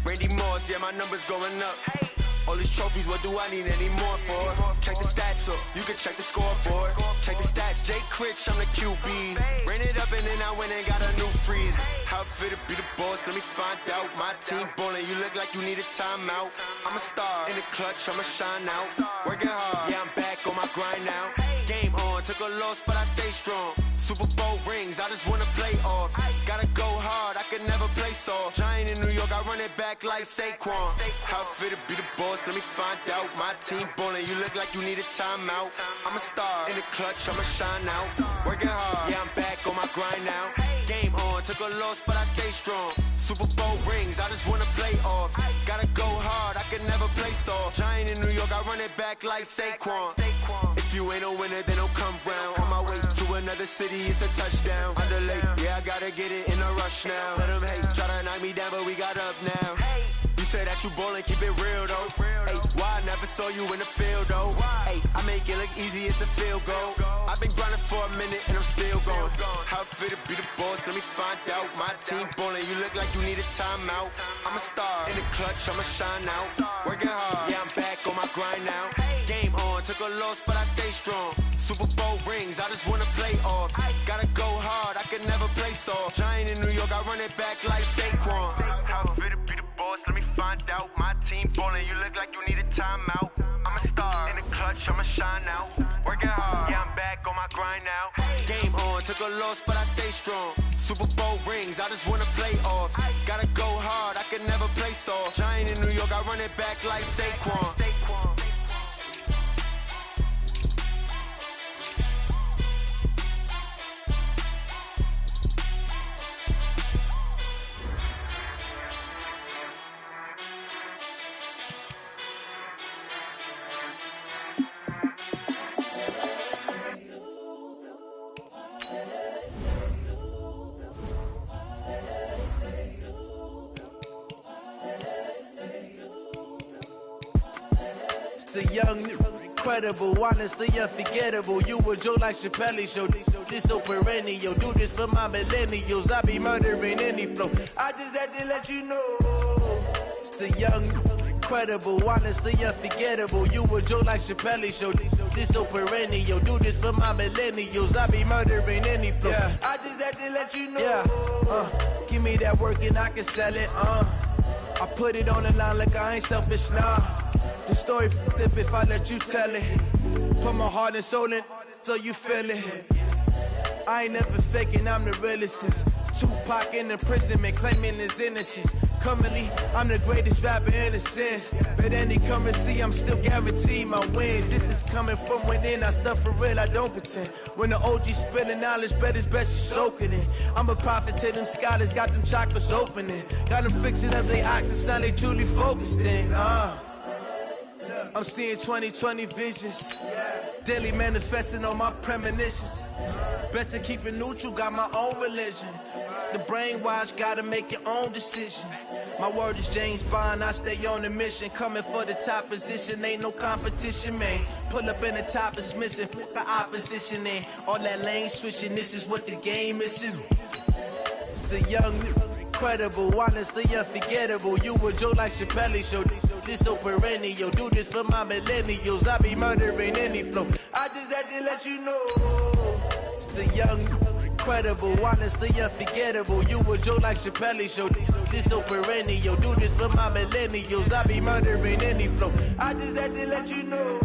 Randy Moss, yeah, my numbers going up. All these trophies, what do I need any more for? Check the stats up, you can check the scoreboard. Check the stats, Jay Critch, I'm the QB. Ran it up and then I went and got a new freeze. How it feel to be the boss, let me find out. My team ballin', you look like you need a timeout. I'm a star in the clutch, I'ma shine out. Working hard, yeah, I'm back on my grind now. Game on, took a loss, but I stay strong. Super Bowl rings, I just wanna play off. Gotta go hard, I can never play soft. Giant in New York, I run it back like Saquon. How it feel to be the boss, let me find out. My team ballin', you look like you need a timeout. I'm a star in the clutch, I'ma shine out. Working hard, yeah, I'm back on my grind now. Game on, took a loss, but I stay strong. Super Bowl rings, I just wanna play off. Gotta go hard, I can never play soft. Giant in New York, I run it back like Saquon. If you ain't a winner, then don't come round. On my way to another city, it's a touchdown. Underlay, yeah, I gotta get it in a rush now. Let them hate, try to knock me down, but we got up now. You say that you ballin', keep it real though. Hey, why I never saw you in the field though? Hey, I make it look easy, it's a field goal. I've been grinding for a minute and I'm still going. How it feel to be the boss, let me find out. My team ballin', you look like you need a timeout. I'm a star in the clutch, I'ma shine out. Working hard, yeah, I'm back on my grind now. Game on, took a loss, but I stay strong. Super Bowl rings, I just wanna play off. Gotta go hard, I can never play soft. Giant in New York, I run it back like Saquon. How it feel to be the boss, let me find out. My team ballin', you look like you need a timeout. I'm a star in the clutch, I'ma shine out. Working hard, yeah, I'm back on my grind now. Game on, took a loss, but I stay strong. Super Bowl rings, I just wanna play off. Gotta go hard, I can never play soft. Giant in New York, I run it back like Saquon. The young, incredible, honestly unforgettable. You a joke like Chappelle Show. This so perennial. Do this for my millennials. I be murdering any flow. I just had to let you know. It's the young, incredible, honestly unforgettable. You a joke like Chappelle show. This so perennial, do this for my millennials. I be murdering any flow. Yeah. I just had to let you know. Yeah. Give me that work and I can sell it. I put it on the line like I ain't selfish, nah. The story flip if I let you tell it. Put my heart and soul in so you feel it. I ain't never faking, I'm the realest since Tupac in imprisonment, claiming his innocence. Currently, I'm the greatest rapper in a sense. But any currency, I'm still guaranteed my wins. This is coming from within, I stuff for real, I don't pretend. When the OG spilling knowledge, bet it's best you soak it in. I'm a prophet to them scholars, got them chakras opening. Got them fixing up they octaves, now they truly focused in. I'm seeing 2020 visions. Daily manifesting on my premonitions. Best to keep it neutral, got my own religion. The brainwash, gotta make your own decision. My word is James Bond, I stay on a mission. Coming for the top position, ain't no competition, man. Pull up in the top is missing, put the opposition in. All that lane switching, this is what the game is. It's the young, incredible, honestly unforgettable. You a joke like Chappelle show. This so perennial, do this for my millennials. I be murdering any flow. I just had to let you know. It's the young, incredible, honestly unforgettable. You a joke like Chappelle show. This so perennial, do this for my millennials. I be murdering any flow. I just had to let you know.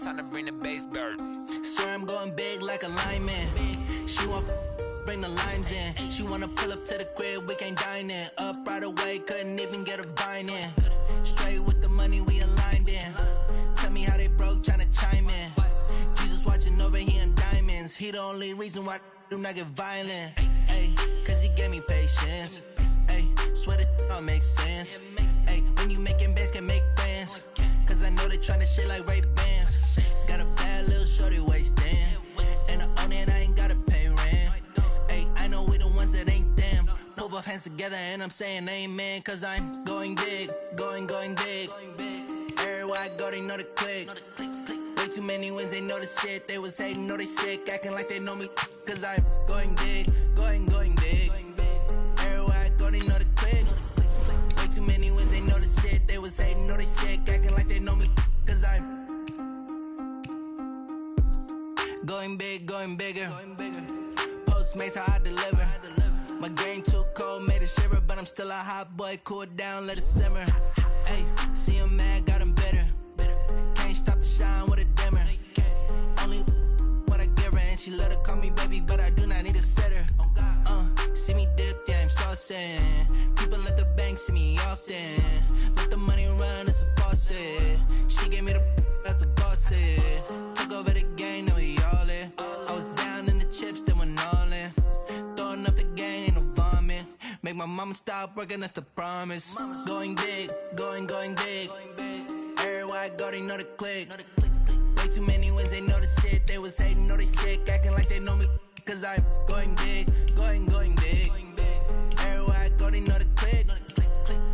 Time to bring the bass bird. Swear I'm going big like a lineman. She want bring the limes in. She wanna pull up to the crib, we can't dine in. Up right away, couldn't even get a vine in. Straight with the money we aligned in. Tell me how they broke, tryna chime in. Jesus watching over here in diamonds. He the only reason why do not get violent. Ay, cause he gave me patience. Ay, swear that don't make sense. Ay, when you making bands can make friends. Cause I know they tryna shit like Ray-Bans. Got a bad little shorty wasting. And I own it, I ain't gotta pay rent. Ay, I know we the ones that ain't them. Put both hands together and I'm saying amen. Cause I'm going big, going big. Everywhere I go, they know the click. Way too many wins, they know the shit. They was hating, know they sick, acting like they know me. Cause I'm going big, going big. Everywhere I go, they know the click. Way too many wins, they know the shit. They was hating, know they sick, acting like they know me. Cause I'm going big, going bigger. Postmates how I deliver. My game too cold, made it shiver. But I'm still a hot boy, cool it down, let it simmer. Hey, see him mad, got him bitter. Can't stop the shine with a dimmer. Only what I give her, and she let her call me baby, but I do not need a sitter. See me dip, yeah, I'm saucing. People at the bank see me often. Let the money run, it's a faucet. She gave me the that's a boss it. Took over the game, now we all in. I was down in the chips, then went all in. Throwing up the game, ain't no vomit. Make my mama stop working, that's the promise. Going big, going big. Everywhere I go, they know the click. Way too many wins, they know the shit. They was hating, know they sick, acting like they know me. Cause I'm going big, going big. Everywhere I go, they know the click.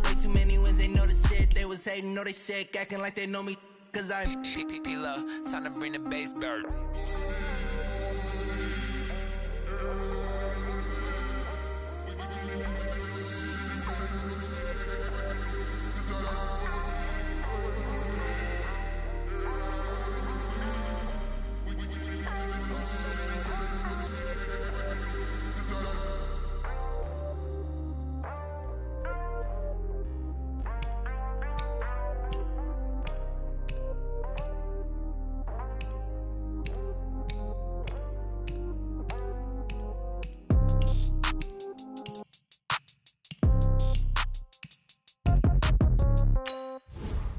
Way too many wins, they know the shit. They was hating, know they sick, acting like they know me. Cause I'm P-P-P-Love, time to bring the bass bird.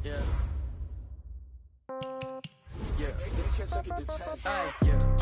yeah. Hey,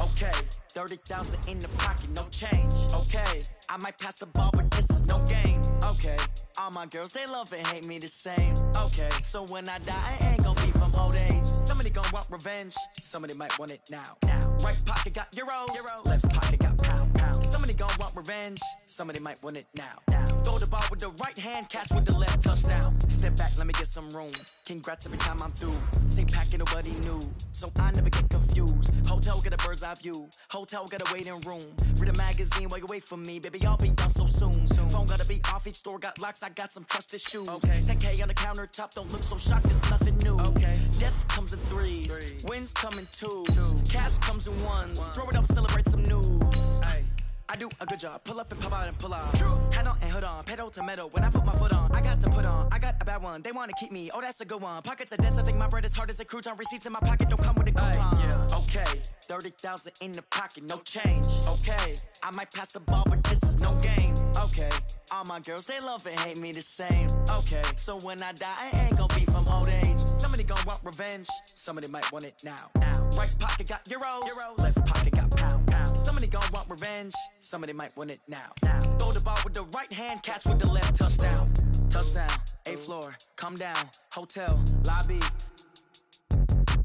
okay, 30,000 in the pocket, no change. Okay, I might pass the ball, but this is no game. Okay, all my girls, they love and hate me the same. Okay, so when I die, I ain't gonna be from old age. Somebody gon' want revenge, somebody might want it now. Right pocket got euros, left pocket got pound. Somebody gon' want revenge, somebody might want it now. Throw the ball with the right hand, catch with the left, touchdown. Step back, let me get some room. Congrats every time I'm through. Same packet, nobody knew, so I never get confused. Hotel get a bird's eye view, hotel get a waiting room. Read a magazine while you wait for me, baby, I'll be done so soon. Phone gotta be off, each store got locks, I got some trusted shoes. Okay, 10K on the countertop, don't look so shocked, it's nothing new. Okay, death comes in threes, wins come in twos, cash comes in ones. Throw it up, celebrate some news. Ay. I do a good job, pull up and pop out and pull out. Head on and hood on, pedal to metal. When I put my foot on, I got to put on. I got a bad one, they wanna keep me, oh that's a good one. Pockets are dense, I think my bread is hard as a crouton. Receipts in my pocket don't come with a coupon. Okay, 30,000 in the pocket, no change. Okay, I might pass the ball, but this is no game. Okay, all my girls, they love and hate me the same. Okay, so when I die, I ain't gonna be from old age. Somebody gon' want revenge, somebody might want it now. Right pocket got euros, left pocket got pound. Somebody gon' want revenge, somebody might want it now. Throw the ball with the right hand, catch with the left, touchdown. Touchdown, 8th floor, come down, hotel, lobby.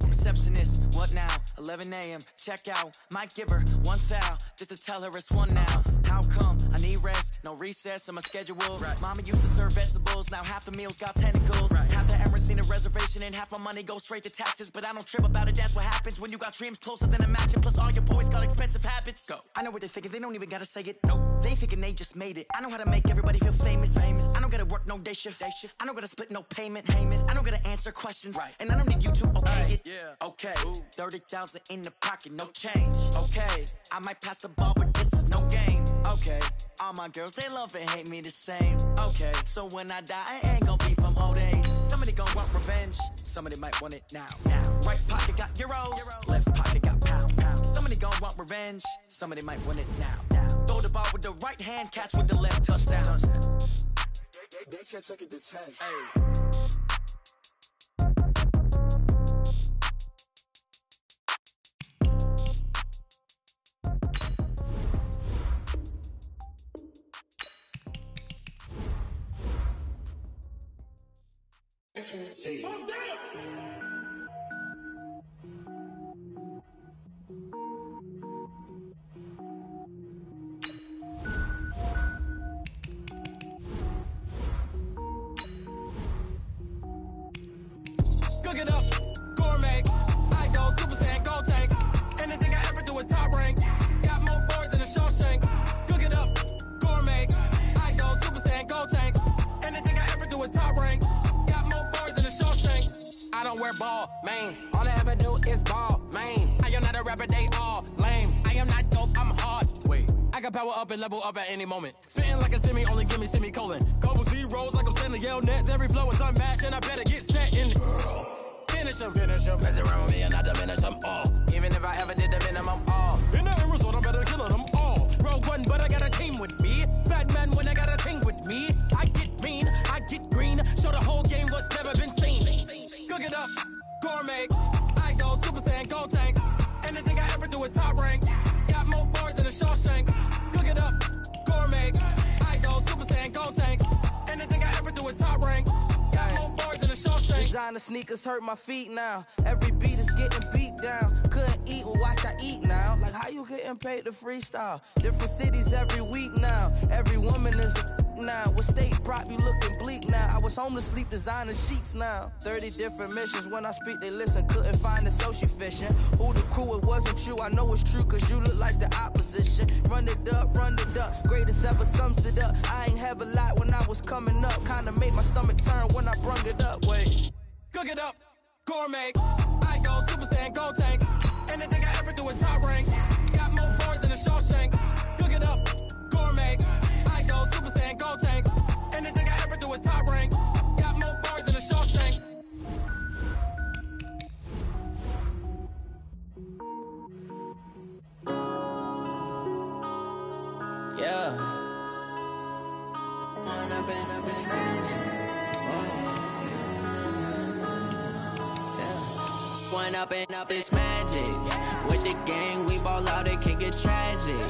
Receptionist, what now? 11 a.m., check out. Might give her one foul, just to tell her it's one now. How come? I need rest, no recess in my schedule. Mama used to serve vegetables, now half the meals got tentacles. Half the errands need a reservation and half my money goes straight to taxes. But I don't trip about it, that's what happens when you got dreams closer than a match. And plus all your boys got expensive habits. Go. I know what they're thinking, they don't even gotta say it. Nope. They ain't thinking they just made it. I know how to make everybody feel famous. I don't gotta work no day shift. I don't gotta split no payment. I don't gotta answer questions. And I don't need you to okay it. Okay, 30,000 in the pocket, no change. Okay, I might pass the ball, but this is no game. Okay, all my girls, they love and hate me the same. Okay, so when I die, I ain't gonna be from old age. Somebody gon' want revenge, somebody might want it now. Right pocket got euros, left pocket got pound. Somebody gon' want revenge, somebody might want it now. Throw the ball with the right hand, catch with the left, touchdown. They can't take it to 10. See. Cook it up, gourmet. I go Super Saiyan, gold tank. Anything I ever do is top rank. Got more boys than a Shawshank. Cook it up, gourmet. I go Super Saiyan, gold tank. Anything I ever do is top rank. Got more boys than a Shawshank. I don't wear ball mains. All I ever do is ball main. I am not a rapper, they all lame. I am not dope, I'm hard. Wait, I can power up and level up at any moment. Spitting like a semi, only give me semicolon. Couple zeros like I'm sending yell nets. Every flow is unmatched and I better get set in. Finish them. Mess around with me and I diminish them all. Even if I ever did the minimum all. In the end result, I better kill them all. Rogue one, but I got a team with me. Batman when I got a thing with me. I get mean, I get green. Show the whole game what's never been seen. Cook it up, gourmet. I go Super Saiyan, gold tank. Anything I ever do is top rank. Got more boys than a Shawshank. Cook it up, gourmet. I go Super Saiyan, gold tank. Anything I ever do is top rank. Got more boys than a Shawshank. Designer sneakers hurt my feet now. Every beat is getting beat down. Couldn't eat, well watch I eat now. Like how you getting paid to freestyle? Different cities every week now. Every woman is a now. With state prop, you looking bleak now. I was home to sleep, designer sheets now. 30 different missions. When I speak, they listen. Couldn't find it, so she fishing. Who the crew, it wasn't you. I know it's true, cause you look like the opposition. Run it up, greatest ever sums it up. I ain't have a lot when I was coming up. Kinda made my stomach turn when I brung it up. Wait. Cook it up, gourmet. I go Super Saiyan, gold tank. Anything I ever do is top rank. Got more boys than a Shawshank. Cook it up, gourmet. I go Super Saiyan, gold tank. Anything I ever do is top rank. Got more boys than a Shawshank. Yeah. Wanna be a bitch. one up and up, it's magic. With the gang, we ball out, it can get tragic.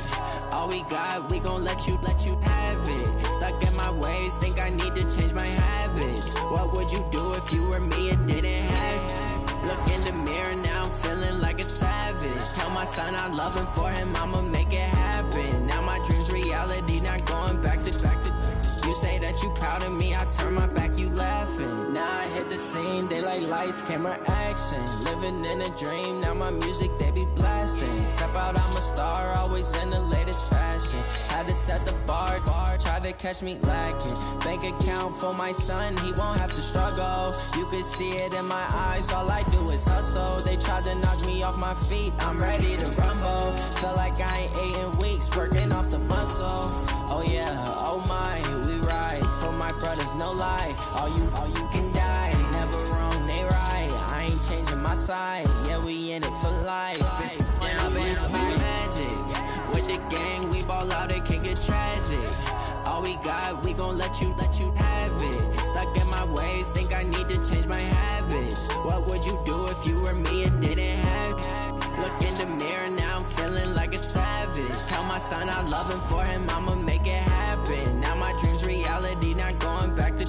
All we got, we gon' let you have it. Stuck in my ways, think I need to change my habits. What would you do if you were me and didn't have it? Look in the mirror now, I'm feeling like a savage. Tell my son I love him, for him I'ma make it happen. Now my dream's reality, not going back to. You say that you proud of me, I turn my back, you laughing. Now I hit the scene, they like lights, camera, action. Living in a dream, now my music, they be blasting. Step out, I'm a star, always in the latest fashion. Had to set the bar, try to catch me lacking. Bank account for my son, he won't have to struggle. You can see it in my eyes, all I do is hustle. They tried to knock me off my feet, I'm ready to rumble. Feel like I ain't ate in weeks, working off the muscle. Oh yeah, oh my, we ride for my brothers, no lie. All you can die, never wrong, they right. I ain't changing my side, yeah, we in it for life. And I've been magic. With the gang, we ball out, it can get tragic. All we got, we gon' let you have it. Stuck in my ways, think I need to change my habits. What would you do if you were me and didn't have it? Look in the mirror, now I'm feeling like a savage. Tell my son I love him, for him I'ma make it happen. Now my dream's reality, not going back to.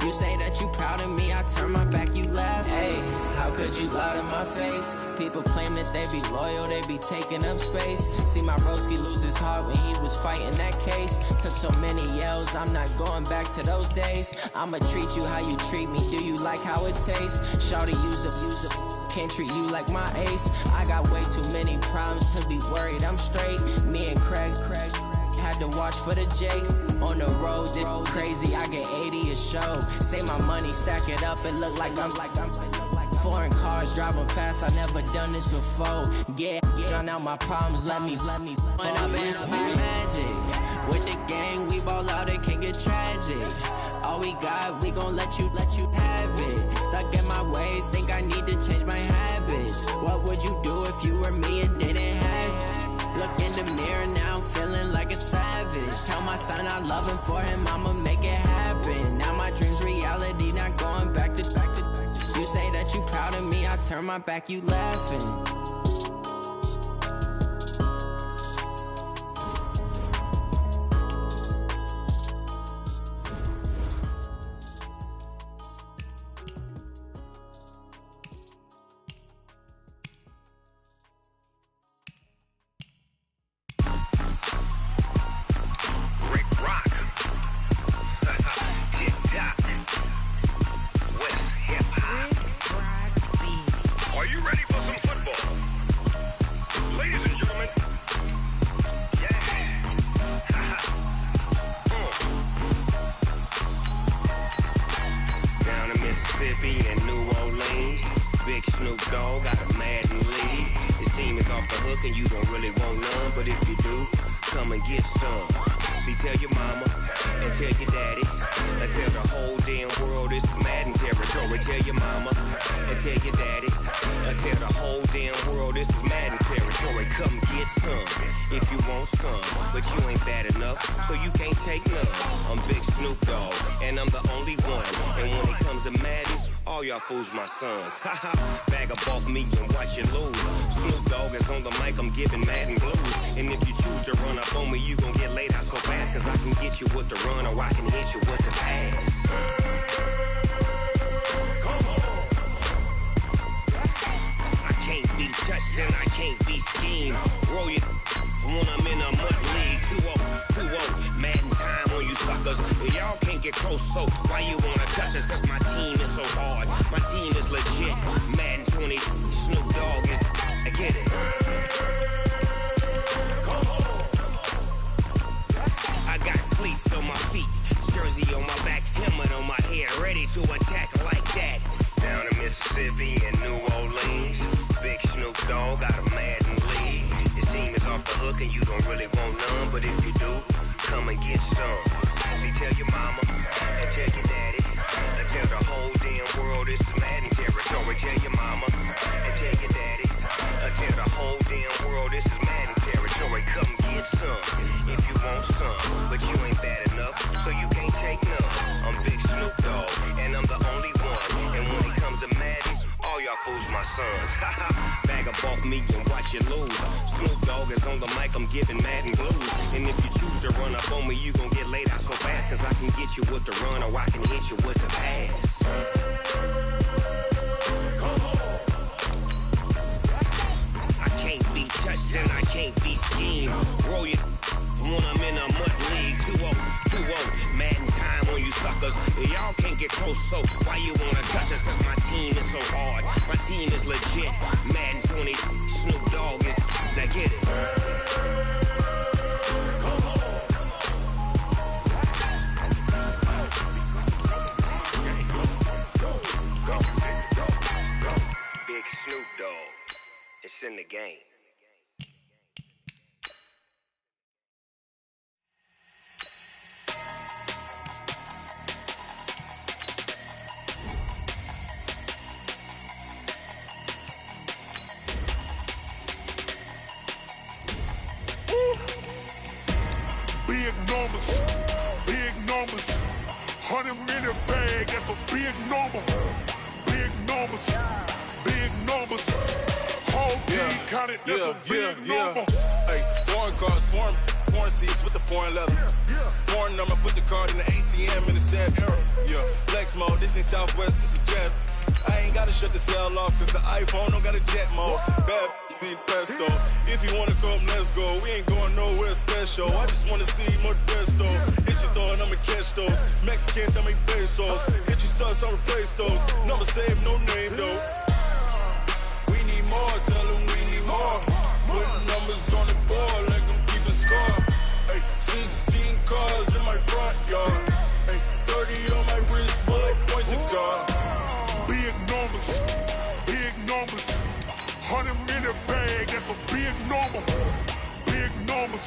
You say that you proud of me, I turn my back, you laugh. Hey, how could you lie to my face? People claim that they be loyal, they be taking up space. See my broski lose his heart when he was fighting that case. Took so many yells, I'm not going back to those days. I'ma treat you how you treat me, do you like how it tastes? Shawty, use up, can't treat you like my ace. I got way too many problems to be worried, I'm straight. Me and Craig had to watch for the Jakes. On the road, this crazy, I get 80 a show. Say my money, stack it up, it look like I'm foreign cars, driving fast, I never done this before. Yeah, drown out my problems, let me When I've been magic. With the gang, we ball out, it can get tragic. All we got, we gon' let you have it. Stuck in my ways, think I need to change my habits. What would you do if you were me and didn't have it? Look in the mirror, now I'm feeling like a savage. Tell my son I love him, for him I'ma make it happen. Now my dream's reality, not going back to. You say that you proud of me, I turn my back, you laughing. Fools my sons. Haha, bag up off me and watch you lose. Snoop Dogg is on the mic, I'm giving Madden blues. And if you choose to run up on me, you gon' get laid out so fast. Cause I can get you with the run or I can hit you with the pass. I can't be touched and I can't be schemed. Roll you when I'm in a mud league. 2-0, Madden time on you suckers. Y'all can't get close, so why you wanna touch us? Cause my team is so hard. My team is legit. Madden 20, Snoop Dogg is. I get it. I got cleats on my feet, jersey on my back, helmet on my head, ready to attack like that. Down in Mississippi and New Orleans, big Snoop Dogg got a Madden league. His team is off the hook and you don't really want none, but if you do, come and get some. See, tell your mama and tell your daddy, and tell the whole damn world this is Madden territory. Tell your mama and tell your daddy, and tell the whole damn world this is Madden territory. Come get some if you want some, but you ain't bad enough, so you can't take none. I'm Big Snoop Dogg, and I'm the only one. And when it comes to Madden, all y'all fools my sons. Bag of bulk me and watch you lose. Snoop Dogg is on the mic, I'm giving mad and blues. And if you choose to run up on me, you gon' get laid out so fast. Cause I can get you with the run or I can hit you with the pass. I can't be touched and I can't be schemed. Roll you when I'm in a mud league. 2-0, mad in time on you suckers. Y'all can't get close, so why you wanna touch us? Cause my team is so hard, my team is legit. Madden 20, Snoop Dogg is, now get it. Big Snoop Dogg, it's in the game. Big numbers, 100-minute bag, that's a big number. Big numbers, whole team counted, that's a big number. Hey, foreign cars, foreign seats with the foreign leather. Foreign number, put the card in the ATM in the sad era. Yeah, flex mode, this ain't Southwest, this is jet. I ain't gotta shut the cell off, cause the iPhone don't got a jet mode. Bad need pesto. If you wanna come, let's go. We ain't going nowhere special. I just wanna see more desto. Hit your throw and I'ma catch those. Mexican, I make pesos. Hit your sauce, I'll replace those. Number save, no name though. We need more, tell them we need more. Putting numbers on the board, let them keep a score. Hey, 16 cars in my front yard. Hey, 30 on my wrist, bullet point to God. Big numbers, 100-minute bag, that's a big number. Big numbers,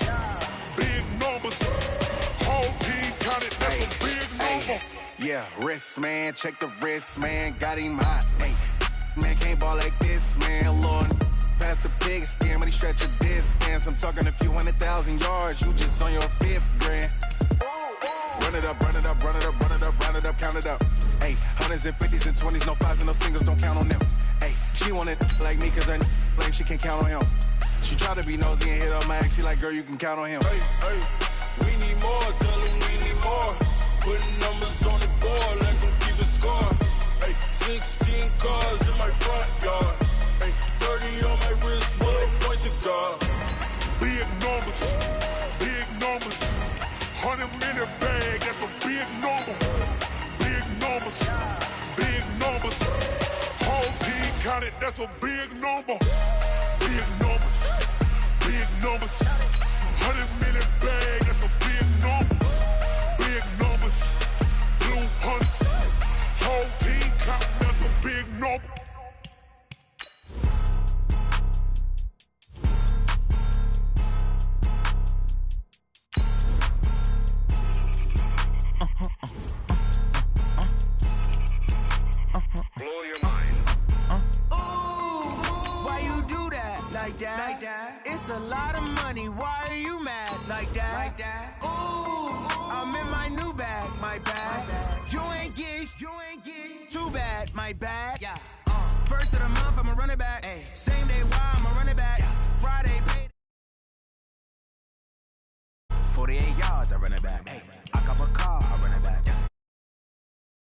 whole team counted, that's a big number. Yeah, wrist man, check the wrist man, got him hot. Hey, man can't ball like this, man. Lord, past the pig skin, when he stretch a distance. I'm talking a few 100,000 yards, you just on your 5th grand. Run it up, count it up. Hey, hundreds and 50s and 20s, no 5s and no singles, don't count on them. Hey, she want it like me, cause her lame, she can't count on him. She try to be nosy and hit up my ex, she like, girl, you can count on him. Hey, we need more, tell them we need more. Putting numbers on the board, let them keep a score. Hey, 16 cars in my front yard. Hey, 30 on my wrist, bullet point to God. Big numbers, 100-minute bag, that's a big number. Big numbers, whole team counted, that's a big number. Big numbers, 100-minute bag, that's a big number. Big numbers, blue hunts, whole team counting, that's a big number. Blow your mind. Why you do that? Like that? It's a lot of money. Why are you mad? Like that? Ooh, I'm in my new bag. My bag. You ain't getting too bad. My bag. Yeah. First of the month, I'ma run it back. Ay. Same day, why I'ma run it back. Friday, pay. 48 yards, I run it back.